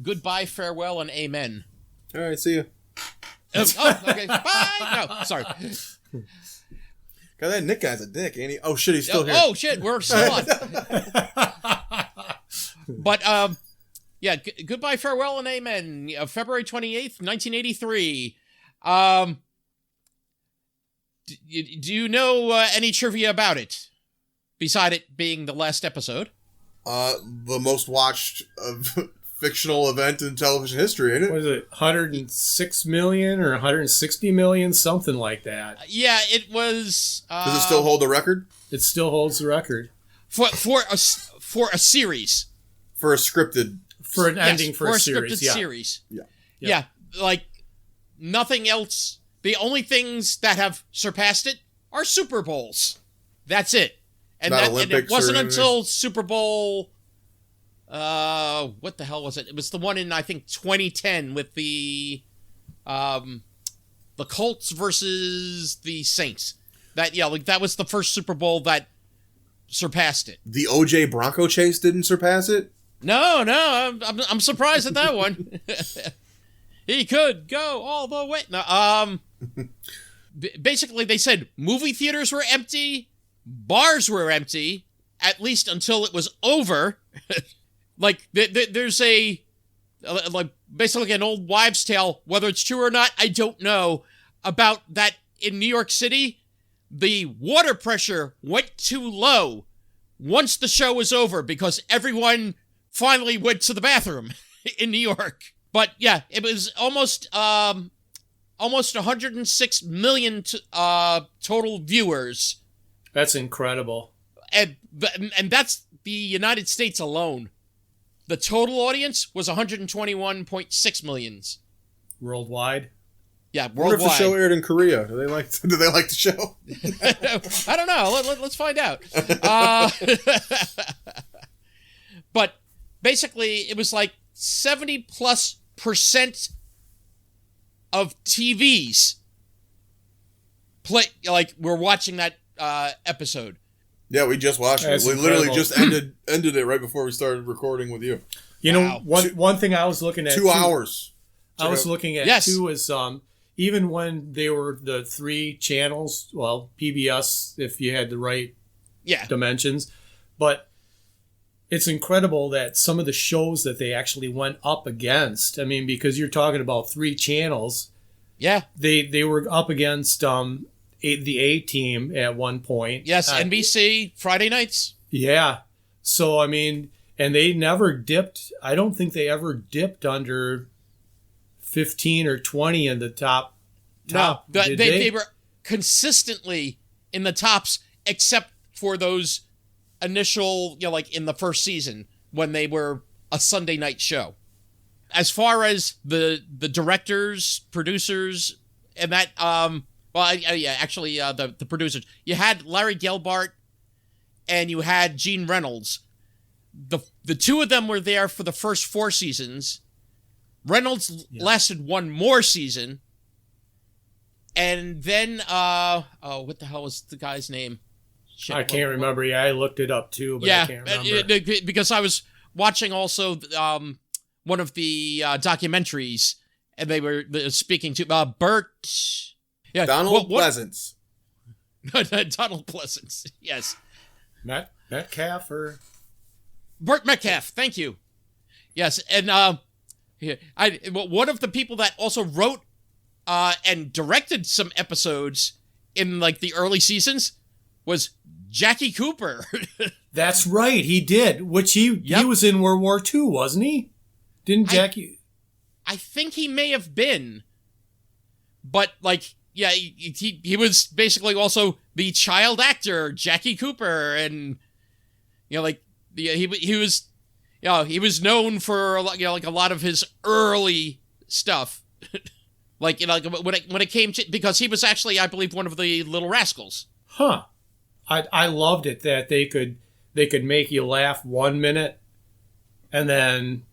Goodbye, farewell, and amen. All right, see you. Okay. Bye. No, sorry. God, that Nick guy's a dick, ain't he? Oh shit, he's still here. Oh shit, we're still on. But goodbye, farewell, and amen. February 28th, 1983. Do you know any trivia about it? Beside it being the last episode? The most watched of fictional event in television history, ain't it? What is it, 106 million or 160 million, something like that? Yeah, it was. Does it still hold the record? It still holds the record for a series. For a scripted. For an ending for a series. Scripted series. Yeah. Yeah, like nothing else. The only things that have surpassed it are Super Bowls. That's it. And it wasn't until Super Bowl. What the hell was it? It was the one in, I think, 2010 with the Colts versus the Saints. That was the first Super Bowl that surpassed it. The OJ Bronco chase didn't surpass it? No, I'm surprised at that one. He could go all the way. No, basically they said movie theaters were empty, bars were empty, at least until it was over. Like there's basically an old wives' tale, whether it's true or not, I don't know, about that in New York City, the water pressure went too low once the show was over because everyone finally went to the bathroom in New York. But yeah, it was almost 106 million total viewers. That's incredible. And that's the United States alone. The total audience was 121.6 millions. Worldwide? Yeah, worldwide. What if the show aired in Korea? Do they like the show? I don't know. Let's find out. But basically, it was like 70+% of TVs we're watching that episode. Yeah, we just watched it. We literally just ended it right before we started recording with you. You know, one thing I was looking at 2 hours. I was looking at too is even when they were the 3 channels, well, PBS if you had the right dimensions, but it's incredible that some of the shows that they actually went up against. I mean, because you're talking about 3 channels. Yeah. They were up against the A-Team at one point. Yes, NBC, Friday nights. Yeah. So, I mean, and they never dipped. I don't think they ever dipped under 15 or 20 in the top. No, they were consistently in the tops, except for those initial, in the first season when they were a Sunday night show. As far as the directors, producers, and that, the producers, you had Larry Gelbart and you had Gene Reynolds. The two of them were there for the first 4 seasons. Reynolds lasted one more season. And then, what the hell was the guy's name? Shit, I can't remember. Yeah, I looked it up too, but I can't remember. Because I was watching also one of the documentaries, and they were speaking to Bert. Yeah, Donald Pleasance. Donald Pleasance, yes. Metcalf or? Burt Metcalf, thank you. Yes, and one of the people that also wrote and directed some episodes in the early seasons was Jackie Cooper. That's right, he did. Which he was in World War II, wasn't he? Didn't Jackie? I think he may have been, but he was basically also the child actor Jackie Cooper, and he was he was known for a lot of his early stuff. when it came to, because he was actually, I believe, one of the Little Rascals. Huh. I loved it that they could make you laugh 1 minute, and then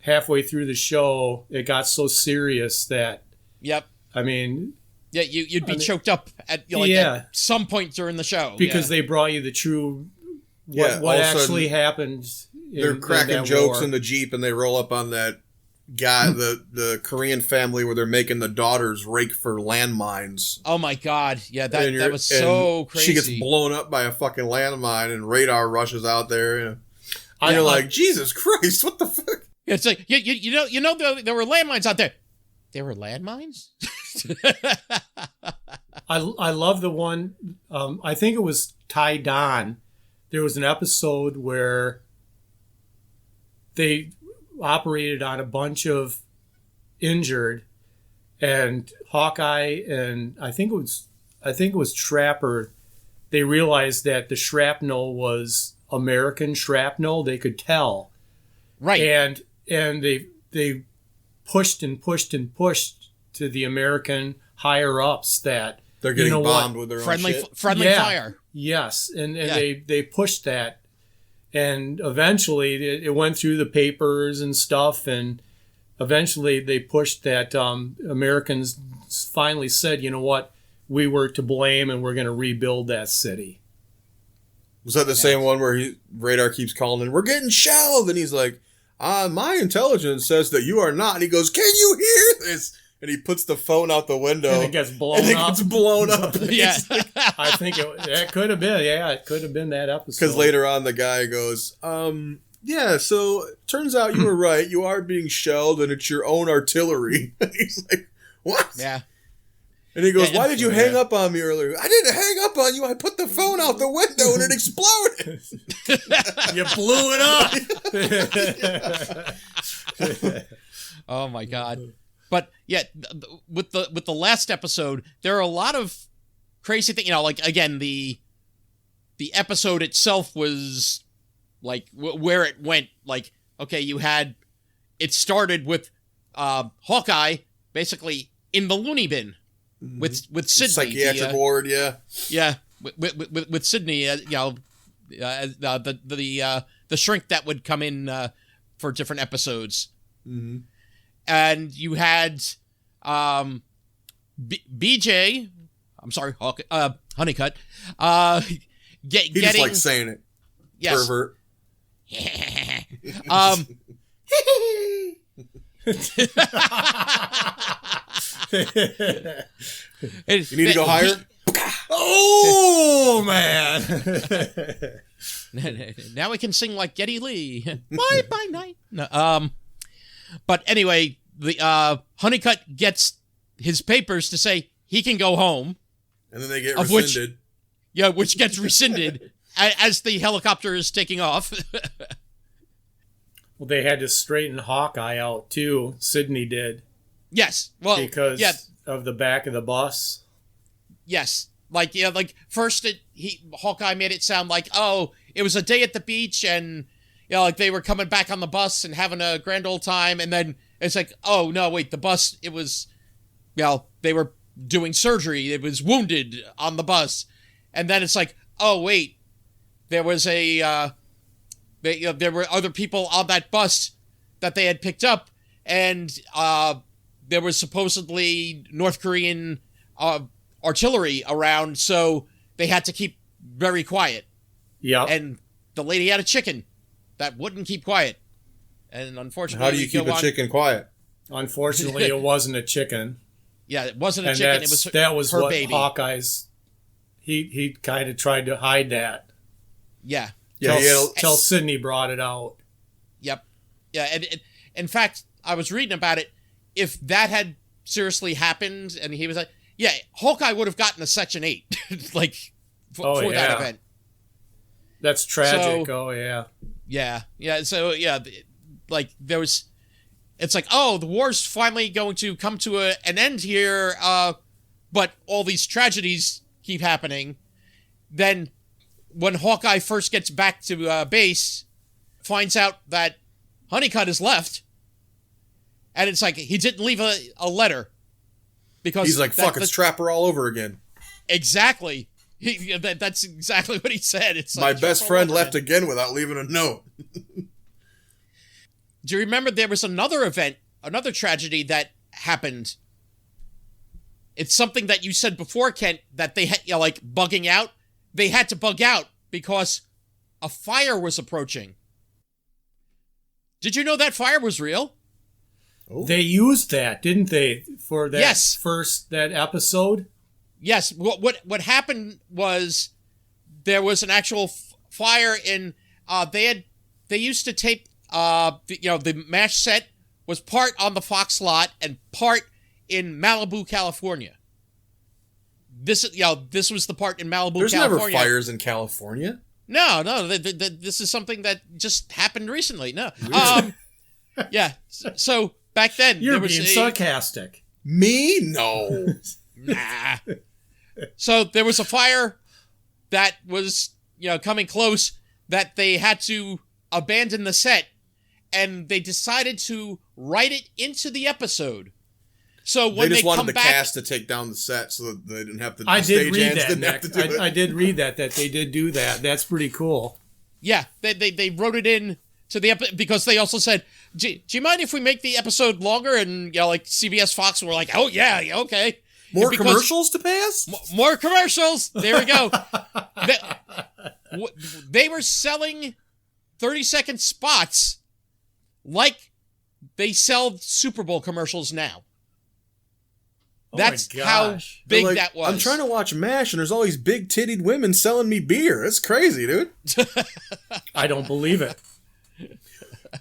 halfway through the show it got so serious that. Yep. I mean. Yeah, you'd be choked up at at some point during the show because they brought you the true what actually happened. They're cracking jokes in the Jeep, and they roll up on that guy, the Korean family where they're making the daughters rake for landmines. Oh my God! Yeah, that was so crazy. She gets blown up by a fucking landmine, and radar rushes out there. And you're like, Jesus Christ, what the fuck? It's like you know there were landmines out there. There were landmines? I love the one, I think it was Tai Dan. There was an episode where they operated on a bunch of injured, and Hawkeye and I think it was Trapper. They realized that the shrapnel was American shrapnel. They could tell, right? And they pushed and pushed and pushed to the American higher ups that they're getting bombed with their own shit. Friendly fire. Yes, and they pushed that, and eventually it went through the papers and stuff, and eventually they pushed that Americans finally said, you know what, we were to blame, and we're going to rebuild that city. Was that the same one where Radar keeps calling in, we're getting shelled, and he's like, my intelligence says that you are not, and he goes, can you hear this? And he puts the phone out the window. And it gets blown up. Yeah. I think it could have been. Yeah, it could have been that episode. Because later on the guy goes, yeah, so turns out you were right. You are being shelled and it's your own artillery. And he's like, what? Yeah. And he goes, why did you hang up on me earlier? I didn't hang up on you. I put the phone out the window and it exploded. You blew it up. Oh, my God. But yeah, with the last episode, there are a lot of crazy things. You know, like again, the episode itself was like where it went. Like, okay, it started with Hawkeye basically in the loony bin with Sydney, psychiatric ward, yeah, with Sydney, the shrink that would come in for different episodes. Mm-hmm. And you had BJ, I'm sorry, Honeycutt, he getting... just likes saying it. Yes. Pervert. You need to go higher? Oh, man. Now we can sing like Geddy Lee. Bye, bye, night. No, but anyway, the Honeycutt gets his papers to say he can go home. And then they get rescinded. Which gets rescinded as the helicopter is taking off. Well, they had to straighten Hawkeye out, too. Sydney did. Yes. Well, because of the back of the bus. Yes. Like first Hawkeye made it sound like, oh, it was a day at the beach and... like they were coming back on the bus and having a grand old time, and then it's like, oh no, wait, the bus, it was, they were doing surgery, it was wounded on the bus, and then it's like, oh wait, there was there were other people on that bus that they had picked up, and there was supposedly North Korean artillery around, so they had to keep very quiet. Yeah, and the lady had a chicken that wouldn't keep quiet. And unfortunately... How do you keep a chicken quiet? Unfortunately, it wasn't a chicken. Yeah, it wasn't a chicken. It was her what baby. Hawkeye's... He kind of tried to hide that. Yeah. Till Sydney brought it out. Yep. Yeah, and in fact, I was reading about it. If that had seriously happened, and he was like... Yeah, Hawkeye would have gotten a Section 8. For that event. That's tragic. Yeah. So, like, there was... It's like, oh, the war's finally going to come to an end here, but all these tragedies keep happening. Then, when Hawkeye first gets back to base, finds out that Honeycutt has left, and it's like, he didn't leave a letter. Because he's like, fuck, it's Trapper all over again. Exactly. That's exactly what he said. It's my best friend left again without leaving a note. Do you remember there was another tragedy that happened? It's something that you said before, Kent, that they had, like bugging out. They had to bug out because a fire was approaching. Did you know that fire was real? Oh. They used that, didn't they, for that that episode? Yes. What happened was there was an actual fire in. They used to tape. The MASH set was part on the Fox lot and part in Malibu, California. This was the part in Malibu, There's California. There's never fires in California. No. This is something that just happened recently. No. Yeah. So back then, You're there was being sarcastic. Me? No. Nah. So there was a fire that was, coming close that they had to abandon the set, and they decided to write it into the episode. So when they just wanted come the back, cast to take down the set so that they didn't have to. I did read that, didn't have Nick. to do it. I did read that they did do that. That's pretty cool. Yeah, they wrote it in to the episode because they also said, do you mind if we make the episode longer? And like CBS Fox were like, oh yeah, okay. More commercials to pass? More commercials. There we go. They were selling 30-second spots like they sell Super Bowl commercials now. That's how big that was. I'm trying to watch MASH and there's all these big tittied women selling me beer. That's crazy, dude. I don't believe it.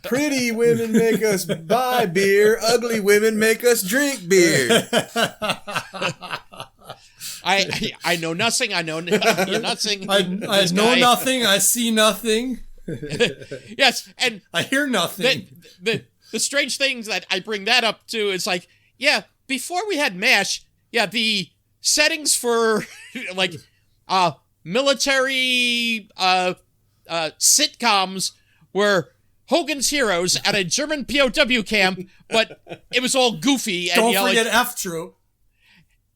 Pretty women make us buy beer. Ugly women make us drink beer. I know nothing. I know nothing. I know nothing. I see nothing. Yes, and I hear nothing. The strange things that I bring that up to is like, yeah, before we had MASH, yeah, the settings for like military sitcoms were Hogan's Heroes at a German POW camp, but it was all goofy. And, Don't forget F Troop.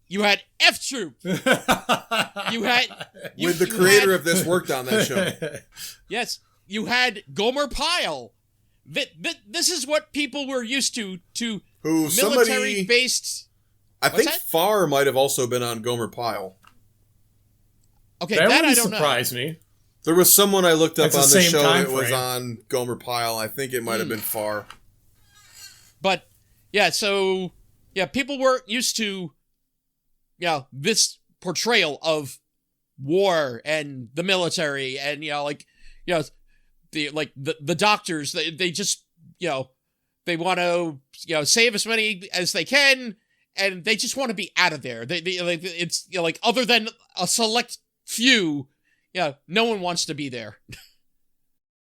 You had F Troop. You had the creator of this worked on that show. Yes, you had Gomer Pyle. This is what people were used to military-based. I think Farr might have also been on Gomer Pyle. Okay, that I wouldn't don't surprise know. me. There was someone I looked up That's on the the same show time that was frame. on Gomer Pyle. I think it might have been Farr. But yeah, so yeah, people weren't used to this portrayal of war and the military and the doctors, they just they want to save as many as they can, and they just want to be out of there. They it's other than a select few, no one wants to be there.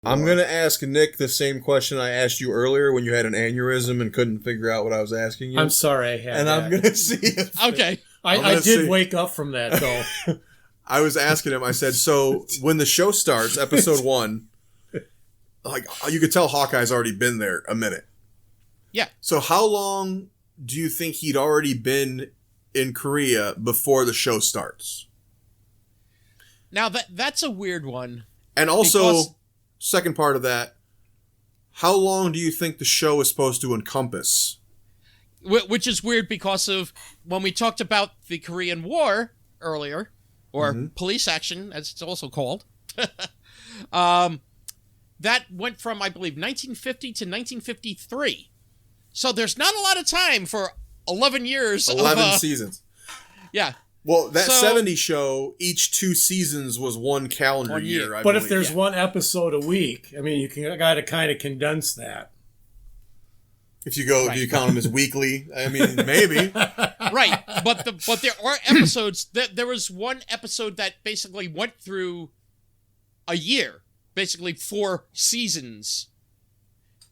I'm going to ask Nick the same question I asked you earlier when you had an aneurysm and couldn't figure out what I was asking you. I'm sorry I had and that. I'm going to see if... Okay. I did wake up from that, though. I was asking him, I said, so when the show starts, episode 1, like you could tell Hawkeye's already been there a minute. Yeah. So how long do you think he'd already been in Korea before the show starts? Now that's a weird one. And also, second part of that, how long do you think the show is supposed to encompass? Which is weird because of when we talked about the Korean War earlier, or police action, as it's also called. That went from, I believe, 1950 to 1953. So there's not a lot of time for 11 years. 11 seasons. Yeah. Well, that 70 show, each 2 seasons was one calendar year. I but believe. if there's one episode a week, I mean, you got to kind of condense that. If you count them as weekly, I mean, maybe. Right, but there are episodes. There was one episode that basically went through a year, basically 4 seasons.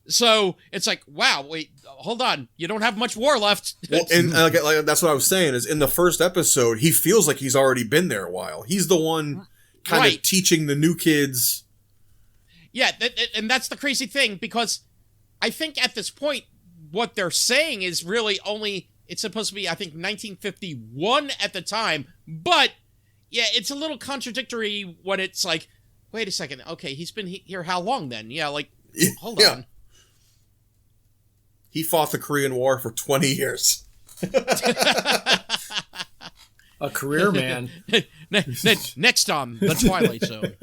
So it's like, wow, wait, hold on, you don't have much war left. Well, and like, that's what I was saying. Is in the first episode, he feels like he's already been there a while. He's the one kind of teaching the new kids. Yeah, and that's the crazy thing, because I think at this point, what they're saying is really only, it's supposed to be, I think, 1951 at the time, but yeah, it's a little contradictory when it's like, wait a second, okay, he's been here how long then? Yeah, like, hold on. He fought the Korean War for 20 years. A career man. Next on The Twilight Zone.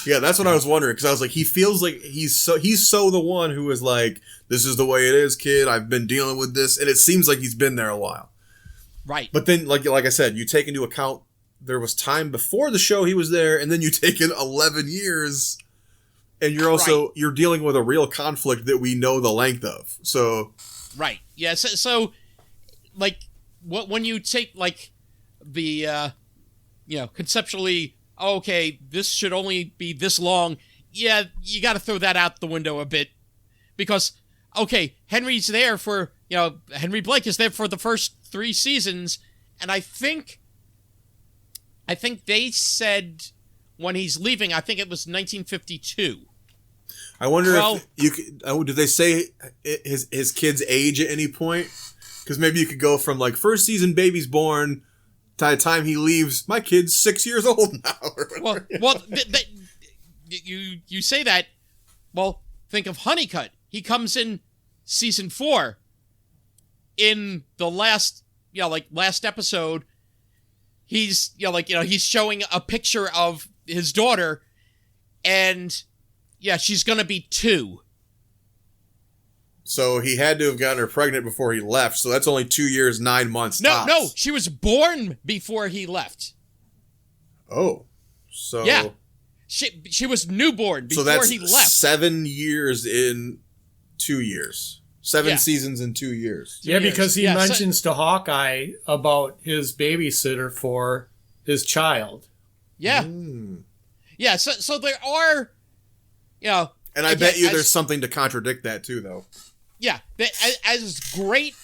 Yeah, that's what I was wondering, because I was like, he feels like he's so the one who is like, this is the way it is, kid. I've been dealing with this, and it seems like he's been there a while. Right. But then, like I said, you take into account there was time before the show he was there, and then you take in 11 years, and you're also you're dealing with a real conflict that we know the length of. So right. Yeah. So like when you take like the conceptually, okay, this should only be this long. Yeah, you got to throw that out the window a bit, because okay, Henry's there for, Henry Blake is there for the first 3 seasons, and I think they said when he's leaving, I think it was 1952. I wonder if you could, did they say his kid's age at any point? Because maybe you could go from like first season baby's born to the time he leaves, my kid's 6 years old now. You say that. Well, think of Honeycutt. He comes in season 4. In the last episode, he's he's showing a picture of his daughter, and she's gonna be 2. So he had to have gotten her pregnant before he left. So that's only 2 years, 9 months. Tops. No, she was born before he left. Oh, so yeah, she was newborn before he left. 7 years in 2 years. 7 seasons in 2 years. Yeah, because he mentions to Hawkeye about his babysitter for his child. Yeah. Yeah, so there are, And I bet you there's something to contradict that too, though. Yeah, as great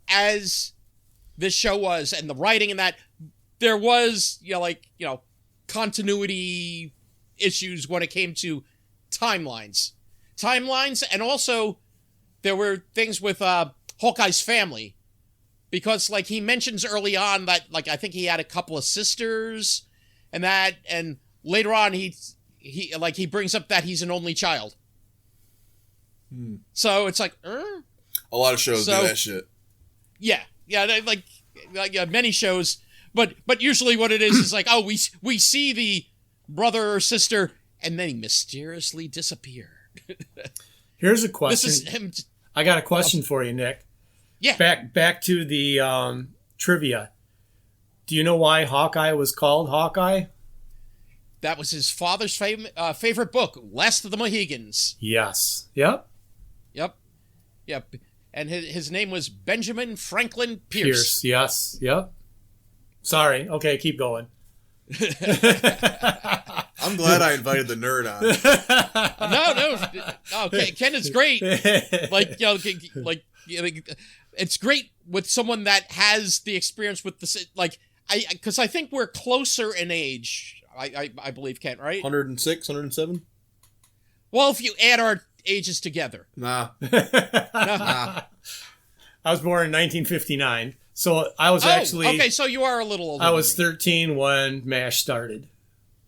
as this show was and the writing and that, there was, continuity issues when it came to timelines. And also there were things with Hawkeye's family, because like he mentions early on that like I think he had a couple of sisters and that, and later on he brings up that he's an only child. So it's like a lot of shows do that shit. Yeah, many shows, but usually what it is like, oh, we see the brother or sister and then he mysteriously disappeared. Here's a question. This is him. I got a question for you, Nick. Yeah. Back to the trivia. Do you know why Hawkeye was called Hawkeye? That was his father's favorite book, Last of the Mohegans. Yes. Yep. And his name was Benjamin Franklin Pierce. Yes. Yep. Sorry. Okay, keep going. I'm glad I invited the nerd on. No. Ken is great. It's great with someone that has the experience with the because I think we're closer in age. I believe, Kent, right? 106, 107. Well, if you add our ages together. Nah. I was born in 1959. So I was actually... Okay, so you are a little older. I was 13 when MASH started.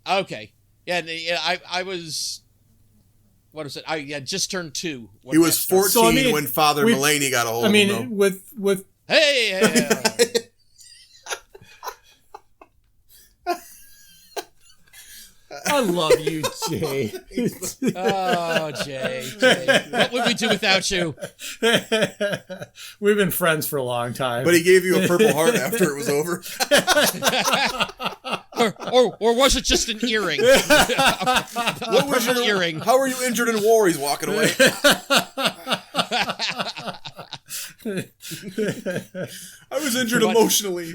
Okay. Yeah, I was... What is it? I just turned 2. He was 14 when Father Mulaney got a hold of him. with... Hey! I love you, Jay. Oh, Jay. What would we do without you? We've been friends for a long time. But he gave you a Purple Heart after it was over. or was it just an earring? What was your earring? How were you injured in war? He's walking away. I was injured emotionally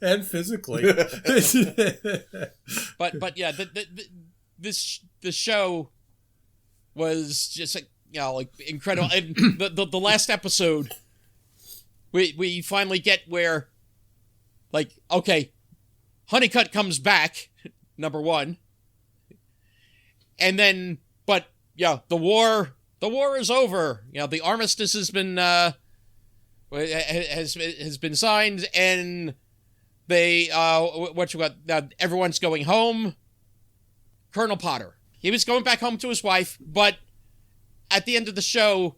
and physically. But yeah, this show was just incredible. And the last episode, we finally get where, okay, Honeycutt comes back, number 1, and then the war is over. The armistice has been has been signed, and they everyone's going home. Colonel Potter, he was going back home to his wife, but at the end of the show,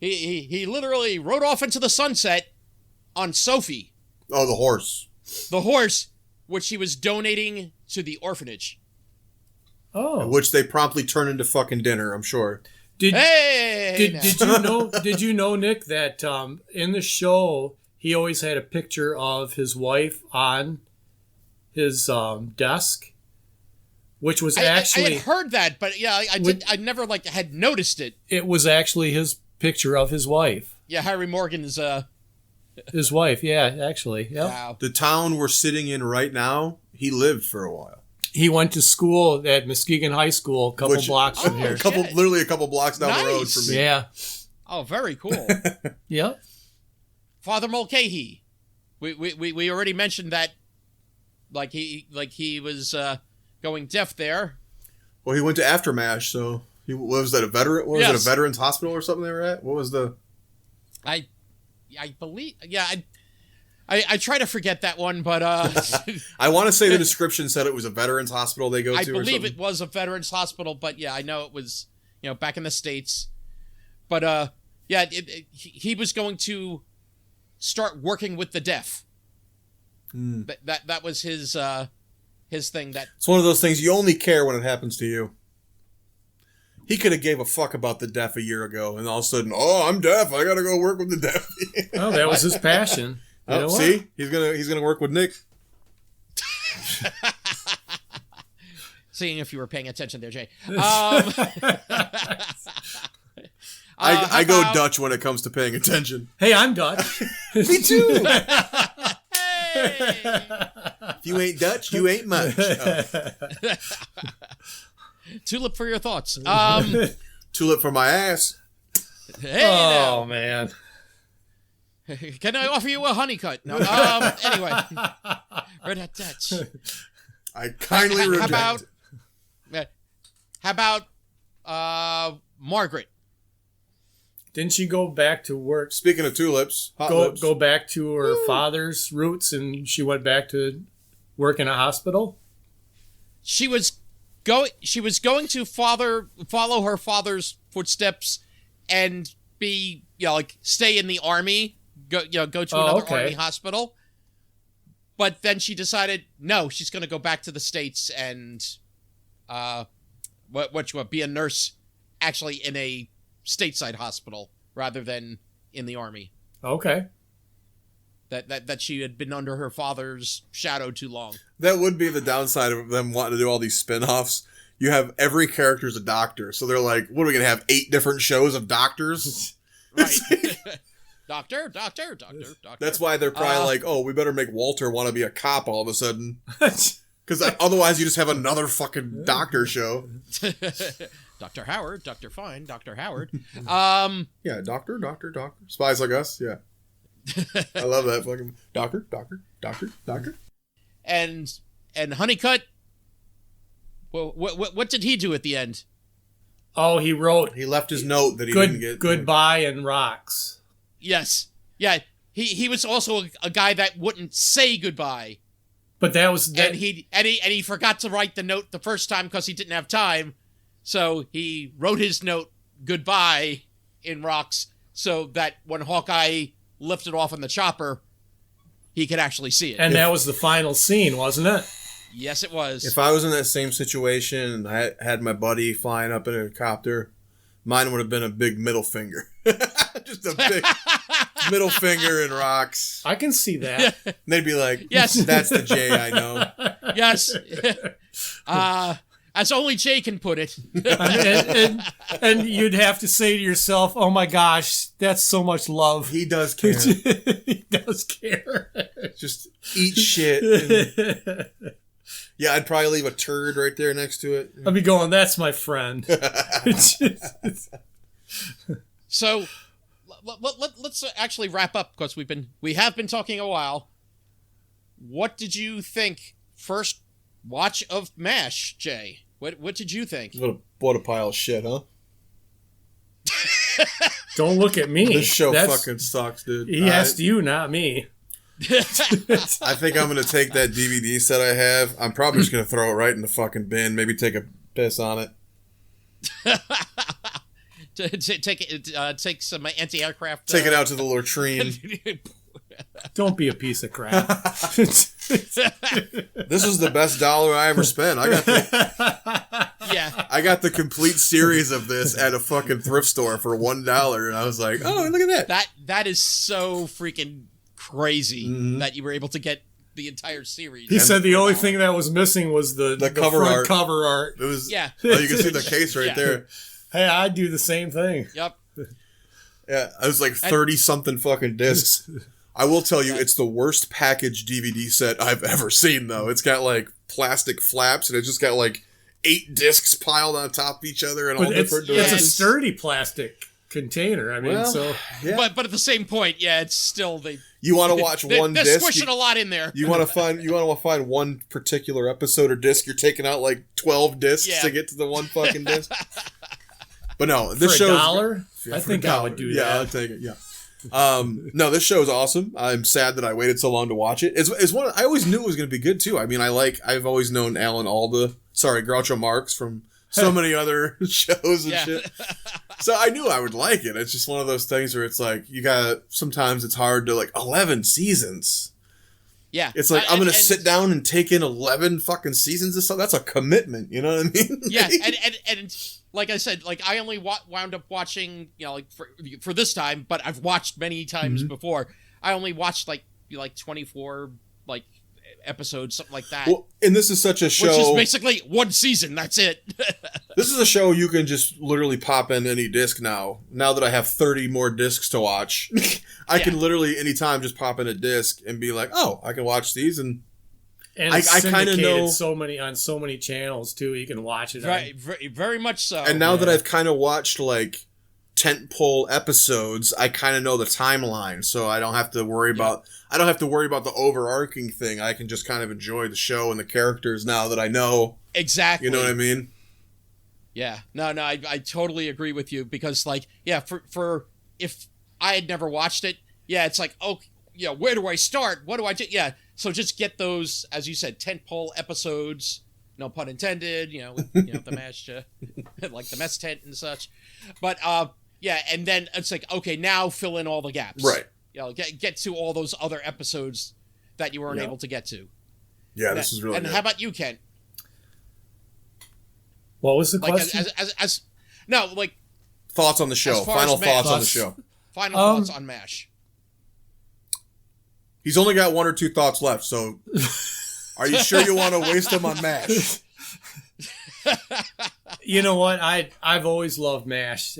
he literally rode off into the sunset on Sophie. Oh, the horse. The horse, which he was donating to the orphanage. Oh, which they promptly turn into fucking dinner, I'm sure. Did you know, Nick, that in the show he always had a picture of his wife on his desk, which was actually I had heard that, but yeah, I never had noticed it. It was actually his picture of his wife. Yeah, Harry Morgan's his wife. Yeah, actually. Yep. Wow. The town we're sitting in right now, he lived for a while. He went to school at Muskegon High School, a couple blocks from here. Literally a couple blocks down the road from me. Yeah. Oh, very cool. Yep. Father Mulcahy. We already mentioned that. Like he was going deaf there. Well, he went to Aftermash, so was that a veteran? What was it, a veterans hospital or something they were at? What was the? I believe. Yeah. I try to forget that one, but I want to say the description said it was a veterans hospital they go to. I believe it was a veterans hospital, but yeah, I know it was back in the States. But yeah, he was going to start working with the deaf. That was his thing. That it's one of those things you only care when it happens to you. He could have gave a fuck about the deaf a year ago, and all of a sudden, oh, I'm deaf. I got to go work with the deaf. Oh, that was his passion. Oh, see, he's gonna work with Nick. Seeing if you were paying attention there, Jay. I go Dutch when it comes to paying attention. Hey, I'm Dutch. Me too. Hey! If you ain't Dutch, you ain't much. Oh. Tulip for your thoughts. Tulip for my ass. Hey, oh, man. Can I offer you a honeycut? No. Anyway. Red Dutch. I kindly reject. How about Margaret? Didn't she go back to work? Speaking of tulips, go back to her father's roots, and she went back to work in a hospital? She was going to follow her father's footsteps and be stay in the army, go to another army hospital. But then she decided no, she's going to go back to the States and be a nurse actually in a stateside hospital rather than in the army. Okay. That she had been under her father's shadow too long. That would be the downside of them wanting to do all these spin-offs. You have every character's a doctor. So they're like, what are we going to have 8 different shows of doctors? Right. Doctor. That's why they're probably like, oh, we better make Walter want to be a cop all of a sudden. Because otherwise you just have another fucking doctor show. Dr. Howard, Dr. Fine, Dr. Howard. Yeah, doctor. Spies Like Us, yeah. I love that fucking doctor. And Honeycutt, well, what did he do at the end? Oh, he left his note that he didn't get. Goodbye and rocks. Yes. Yeah, he was also a guy that wouldn't say goodbye. But that was... And he forgot to write the note the first time because he didn't have time. So he wrote his note goodbye in rocks so that when Hawkeye lifted off in the chopper, he could actually see it. And that was the final scene, wasn't it? Yes, it was. If I was in that same situation and I had my buddy flying up in a copter, mine would have been a big middle finger. Just a big middle finger in rocks. I can see that. And they'd be like, yes, that's the Jay I know. Yes. As only Jay can put it. and you'd have to say to yourself, oh my gosh, that's so much love. He does care. He does care. Just eat shit. Yeah, I'd probably leave a turd right there next to it. I'd be going, that's my friend. So, let's actually wrap up because we have been talking a while. What did you think first watch of MASH, Jay? What did you think? What a pile of shit, huh? Don't look at me. This show fucking sucks, dude. He asked you, not me. I think I'm going to take that DVD set I have. I'm probably just going to throw it right in the fucking bin. Maybe take a piss on it. Take some anti-aircraft. Take it out to the latrine. Don't be a piece of crap. This is the best dollar I ever spent. I got the complete series of this at a fucking thrift store for $1, and I was like, oh, look at that. That is so freaking crazy that you were able to get the entire series. He said the only thing that was missing was the cover front art. Cover art. It was Oh, you can see the case right there. Hey, I do the same thing. Yep. Yeah, it was like 30-something fucking discs. I will tell you, it's the worst packaged DVD set I've ever seen, though. It's got like plastic flaps, and it's just got like 8 discs piled on top of each other in all different directions. It's a sturdy plastic container. I mean, yeah. But at the same point, it's still you want to watch one they're disc. They're squishing a lot in there. You want to find one particular episode or disc. You're taking out like 12 discs to get to the one fucking disc. But no, this show $1, I think I would do that. Yeah, I'll take it. Yeah. No, this show is awesome. I'm sad that I waited so long to watch it. It's one I always knew it was going to be good too. I mean, I've always known Groucho Marx from so many other shows and shit. So I knew I would like it. It's just one of those things where it's like sometimes it's hard to like 11 seasons. Yeah. It's like I'm going to sit down and take in 11 fucking seasons of stuff. That's a commitment, you know what I mean? Yeah, and like I said, like I only wound up watching, like for this time, but I've watched many times before. I only watched like 24 like episodes, something like that. Well, and this is such a show, which is basically one season. That's it. This is a show you can just literally pop in any disc now. Now that I have 30 more discs to watch, I can literally anytime just pop in a disc and be like, oh, I can watch these and I kind of know on so many channels too. You can watch it. Very much so. And now that I've kind of watched like tentpole episodes, I kind of know the timeline, so I don't have to worry about. I don't have to worry about the overarching thing. I can just kind of enjoy the show and the characters now that I know exactly. You know what I mean? Yeah. No. I totally agree with you because for if I had never watched it, it's like, oh, where do I start? What do I do? Yeah. So just get those, as you said, tentpole episodes, no pun intended, the MASH, like the mess tent and such. But, and then it's like, okay, now fill in all the gaps. Right. Get to all those other episodes that you weren't able to get to. Yeah, this is really good. And how about you, Kent? What was the question? Thoughts on the show. Final thoughts on the show. Final thoughts on MASH. He's only got 1 or 2 thoughts left, so are you sure you want to waste them on MASH? You know what? I've always loved MASH.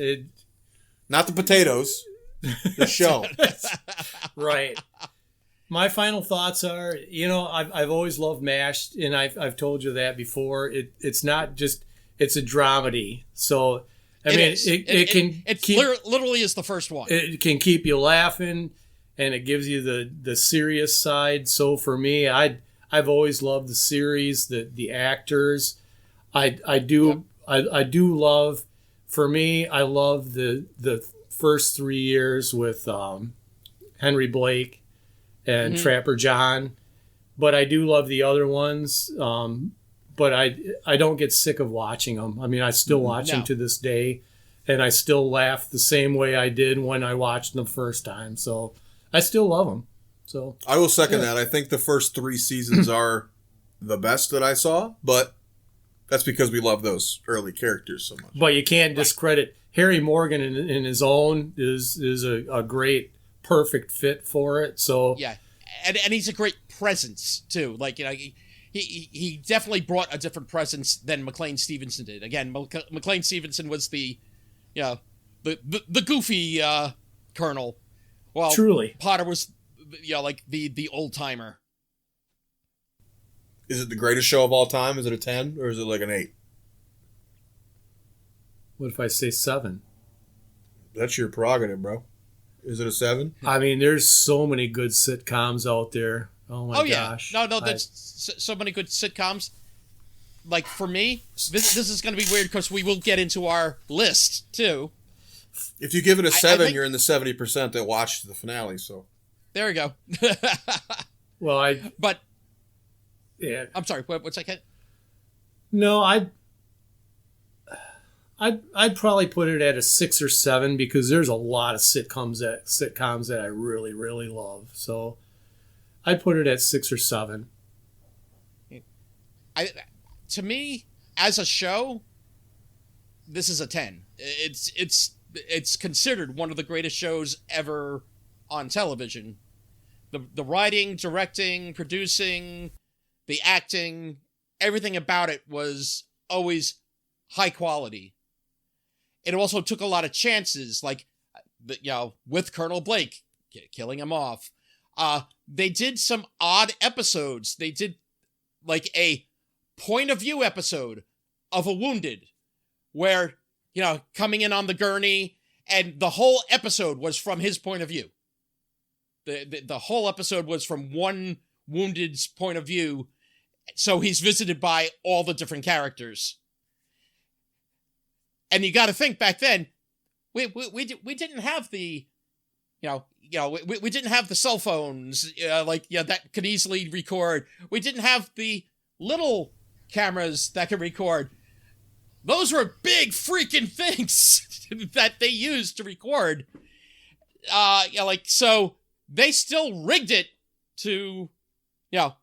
Not the potatoes. The show. Right. My final thoughts are, I've always loved MASH, and I've told you that before. It's not just, it's a dramedy. So, it literally is the first one. It can keep you laughing, and it gives you the serious side. So for me, I've always loved the series, the actors. I do love, for me, I love the first 3 years with Henry Blake and Trapper John, but I do love the other ones. But I don't get sick of watching them. I mean, I still watch them to this day, and I still laugh the same way I did when I watched them the first time. So I still love them. So I will second that. I think the first 3 seasons are the best that I saw, but that's because we love those early characters so much. But you can't discredit Harry Morgan in his own is a great, perfect fit for it. So yeah, and he's a great presence too. Like he definitely brought a different presence than McLean Stevenson did. Again, McLean Stevenson was the goofy Colonel, while truly Potter was like the old timer. Is it the greatest show of all time? Is it a 10 or is it like an 8? What if I say 7? That's your prerogative, bro. Is it a 7? I mean, there's so many good sitcoms out there. Oh my gosh. No, there's so many good sitcoms. Like for me, this is going to be weird because we will get into our list too. If you give it a 7, I think you're in the 70% that watched the finale. So there we go. Well, yeah. I'm sorry. What's that, Kent? No, I'd probably put it at a 6 or 7 because there's a lot of sitcoms that I really, really love. So I'd put it at 6 or 7. To me, as a show, this is a 10. It's considered one of the greatest shows ever on television. The writing, directing, producing, the acting, everything about it was always high quality. It also took a lot of chances, like, with Colonel Blake, killing him off. They did some odd episodes. They did, like, a point of view episode of a wounded where, coming in on the gurney, and the whole episode was from his point of view. The whole episode was from one wounded's point of view, so he's visited by all the different characters. And you got to think back then, we didn't have the, we didn't have the cell phones that could easily record. We didn't have the little cameras that could record. Those were big freaking things that they used to record. So they still rigged it to,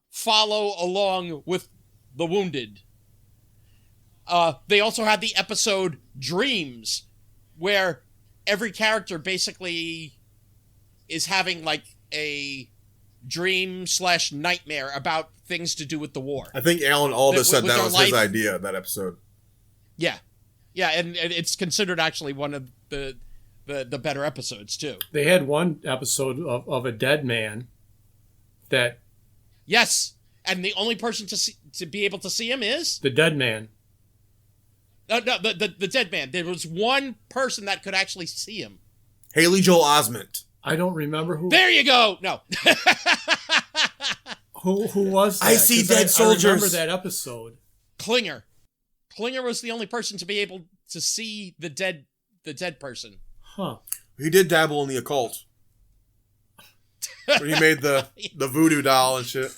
follow along with the wounded. They also had the episode Dreams, where every character basically is having like a dream/nightmare about things to do with the war. I think Alan Alda said that was his idea, that episode. Yeah. Yeah, and it's considered actually one of the better episodes, too. They had one episode of a dead man that... Yes, and the only person to be able to see him is... The dead man. No, the dead man. There was one person that could actually see him. Haley Joel Osment. I don't remember who... There you go! No. Who was that? I see dead soldiers. I remember that episode. Klinger. Klinger was the only person to be able to see the dead person. Huh. He did dabble in the occult. When he made the voodoo doll and shit.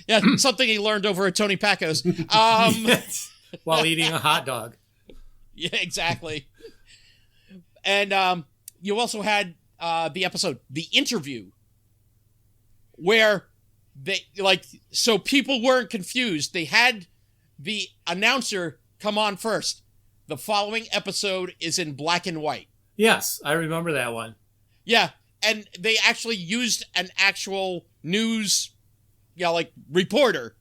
Yeah, something he learned over at Tony Pacco's. While eating a hot dog. Yeah, exactly. And you also had the episode, The Interview, where so people weren't confused. They had the announcer come on first. The following episode is in black and white. Yes, I remember that one. Yeah, and they actually used an actual news, reporter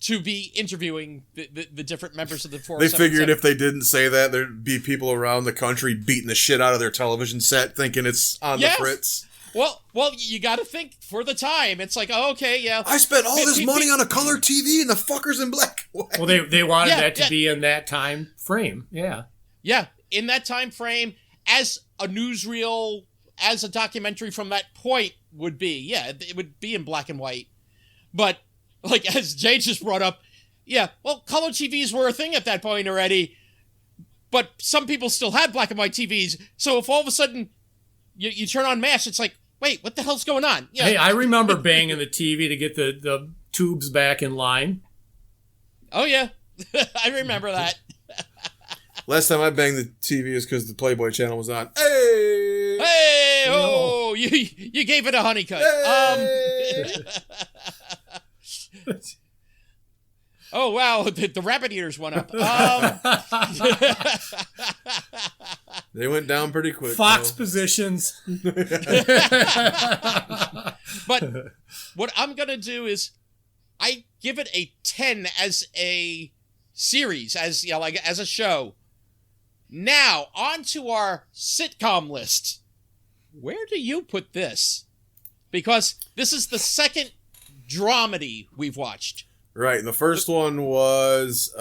to be interviewing the different members of the 477. They figured if they didn't say that, there'd be people around the country beating the shit out of their television set, thinking it's on the fritz. Well, you got to think for the time. It's like, oh, okay, yeah. I spent all this money on a color TV and the fucker's in black and white. Well, they wanted that to be in that time frame. Yeah. Yeah, in that time frame, as a newsreel, as a documentary from that point would be. Yeah, it would be in black and white. But, as Jay just brought up, yeah, well, color TVs were a thing at that point already. But some people still had black and white TVs. So if all of a sudden you turn on MASH, it's like, wait, what the hell's going on? Yeah. Hey, I remember banging the TV to get the tubes back in line. Oh, yeah. I remember that. Last time I banged the TV is because the Playboy channel was on. Hey! Hey! Oh! You gave it a honeycut. Hey! Oh, wow. The rabbit eaters went up. They went down pretty quick. Fox positions. But what I'm going to do is I give it a 10 as a series, as as a show. Now, on to our sitcom list. Where do you put this? Because this is the second dramedy we've watched. Right, and the first one was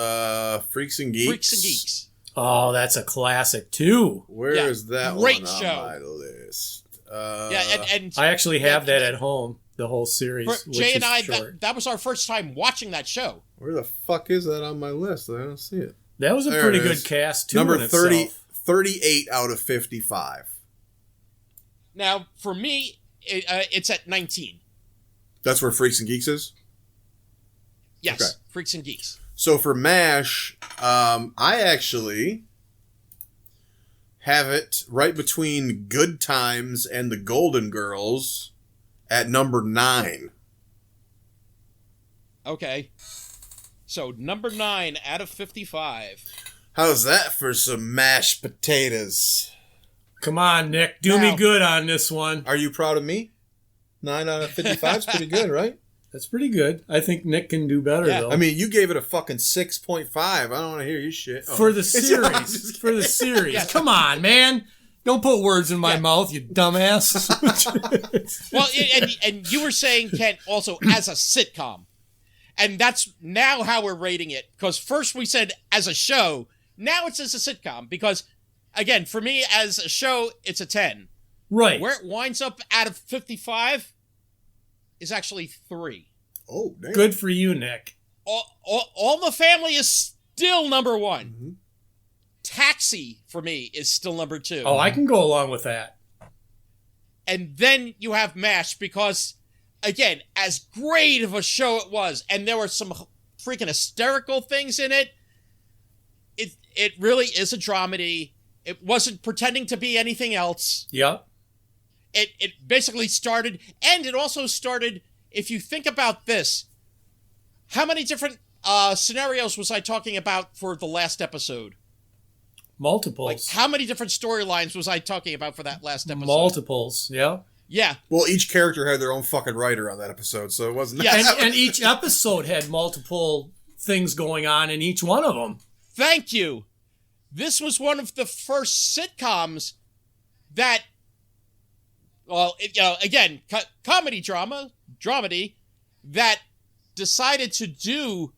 Freaks and Geeks. Freaks and Geeks. Oh, that's a classic, too. Where is that great one show. on my list? And I actually have that at home, the whole series, for which Jay is and I, short. that was our first time watching that show. Where the fuck is that on my list? I don't see it. That was a There pretty it good is. cast, too, Number in 38 out of 55. Now, for me, it's at 19. That's where Freaks and Geeks is? Yes, Okay. Freaks and Geeks. So for MASH, I actually have it right between Good Times and the Golden Girls at number 9. Okay. So, number 9 out of 55. How's that for some mashed potatoes? Come on, Nick. Do me good on this one. Are you proud of me? 9 out of 55 is pretty good, right? That's pretty good. I think Nick can do better, though. I mean, you gave it a fucking 6.5. I don't want to hear your shit. For the series. For the series. Yeah. Come on, man. Don't put words in my mouth, you dumbass. Well, and you were saying, Kent, also as a sitcom. And that's now how we're rating it. Because first we said as a show, now it's as a sitcom. Because, again, for me, as a show, it's a 10. Right. Where it winds up out of 55 is actually 3. Oh, damn. Good for you, Nick. All the Family is still number 1. Mm-hmm. Taxi, for me, is still number 2. Oh, I can go along with that. And then you have MASH because, again, as great of a show it was, and there were some freaking hysterical things in it, it really is a dramedy. It wasn't pretending to be anything else. Yep. It basically started, and it also started, if you think about this, how many different scenarios was I talking about for the last episode? Multiples. Like, how many different storylines was I talking about for that last episode? Multiples, yeah. Yeah. Well, each character had their own fucking writer on that episode, so it wasn't... Yes. And each episode had multiple things going on in each one of them. Thank you. This was one of the first sitcoms that, well, again, comedy dramedy, that decided to do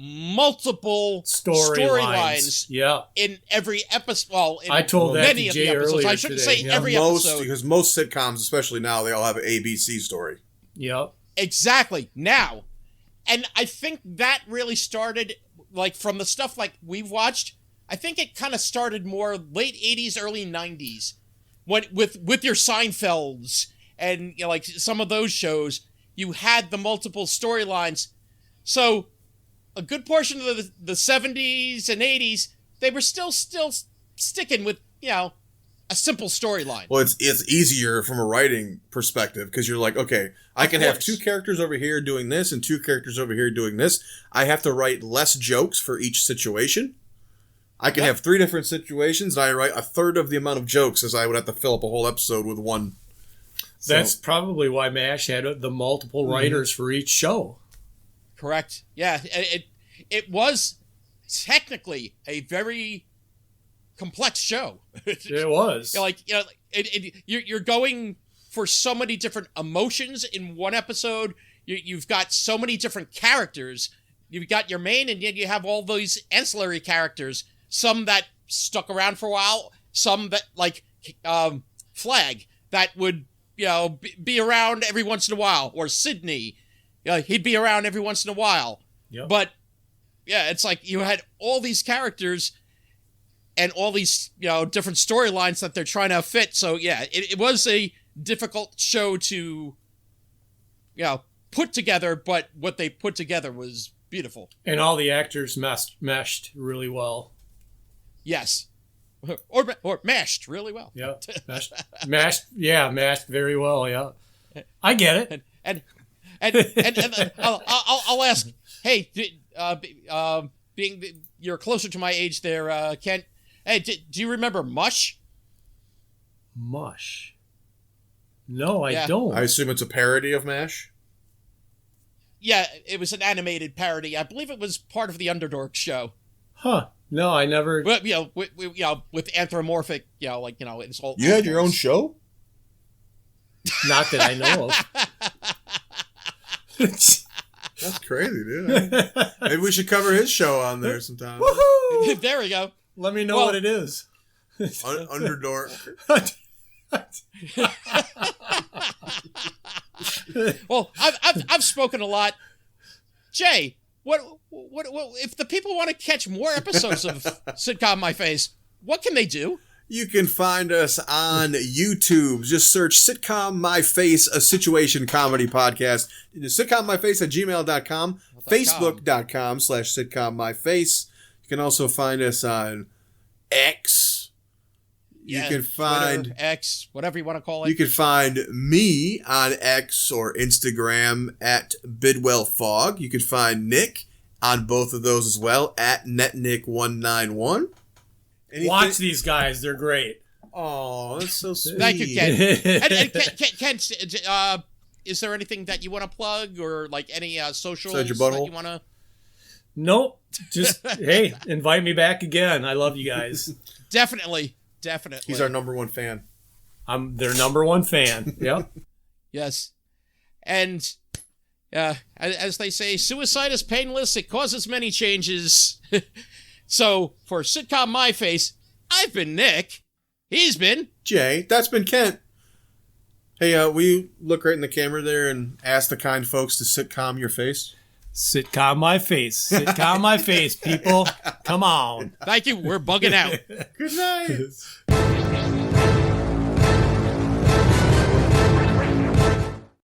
multiple storylines yeah. in every episode. Well, in I told that many to of Jay the episodes. earlier I shouldn't today. say Yeah. every episode. Because most sitcoms, especially now, they all have an ABC story. Yep. Exactly. Now. And I think that really started, like, from the stuff like we've watched, I think it kind of started more late 80s, early 90s. With your Seinfelds and, like, some of those shows, you had the multiple storylines. So a good portion of the 70s and 80s, they were still sticking with, a simple storyline. Well, it's easier from a writing perspective because you're like, okay, I can have 2 characters over here doing this and 2 characters over here doing this. I have to write less jokes for each situation. I can have 3 different situations, and I write a third of the amount of jokes as I would have to fill up a whole episode with one. So. That's probably why MASH had the multiple writers for each show. Correct. Yeah, it was technically a very complex show. It was. You're going for so many different emotions in one episode. You've got so many different characters. You've got your main, and yet you have all those ancillary characters. Some that stuck around for a while. Some that, like Flag, that would be around every once in a while, or Sydney. He'd be around every once in a while. Yep. But, yeah, it's like you had all these characters and all these, different storylines that they're trying to fit. So, yeah, it was a difficult show to, put together, but what they put together was beautiful. And all the actors meshed really well. Yes. Or mashed really well. Yeah. Mashed very well, yeah. I get it. And I'll ask, hey, being you're closer to my age there, Kent, hey, do you remember Mush? Mush? No, I don't. I assume it's a parody of MASH? Yeah, it was an animated parody. I believe it was part of the Underdog show. Huh. No, I never... But, with anthropomorphic, it's whole... You had your own show? Not that I know of. That's crazy, dude. Maybe we should cover his show on there sometime. Woohoo! There we go. Let me know what it is. Underdog. Well, I've spoken a lot. Jay, what if the people want to catch more episodes of Sitcom My Face, what can they do? You can find us on YouTube. Just search Sitcom My Face, a situation comedy podcast. Sitcommyface@gmail.com, Facebook.com/sitcommyface. You can also find us on X. You can find Twitter, X, whatever you want to call it. You can find me on X or Instagram at BidwellFog. You can find Nick on both of those as well at NetNick191. Watch these guys; they're great. Oh, that's so sweet. Thank you, Ken. and Ken, is there anything that you want to plug or like any socials that you want to? Nope. Just hey, invite me back again. I love you guys. Definitely. Definitely. He's our number one fan. I'm their number one fan. Yep. Yes. And as they say, suicide is painless. It causes many changes. So for Sitcom My Face, I've been Nick. He's been Jay. That's been Kent. Hey, will you look right in the camera there and ask the kind folks to sitcom your face? Sitcom My Face. Sitcom My Face, people. Come on. Thank you. We're bugging out. Good night.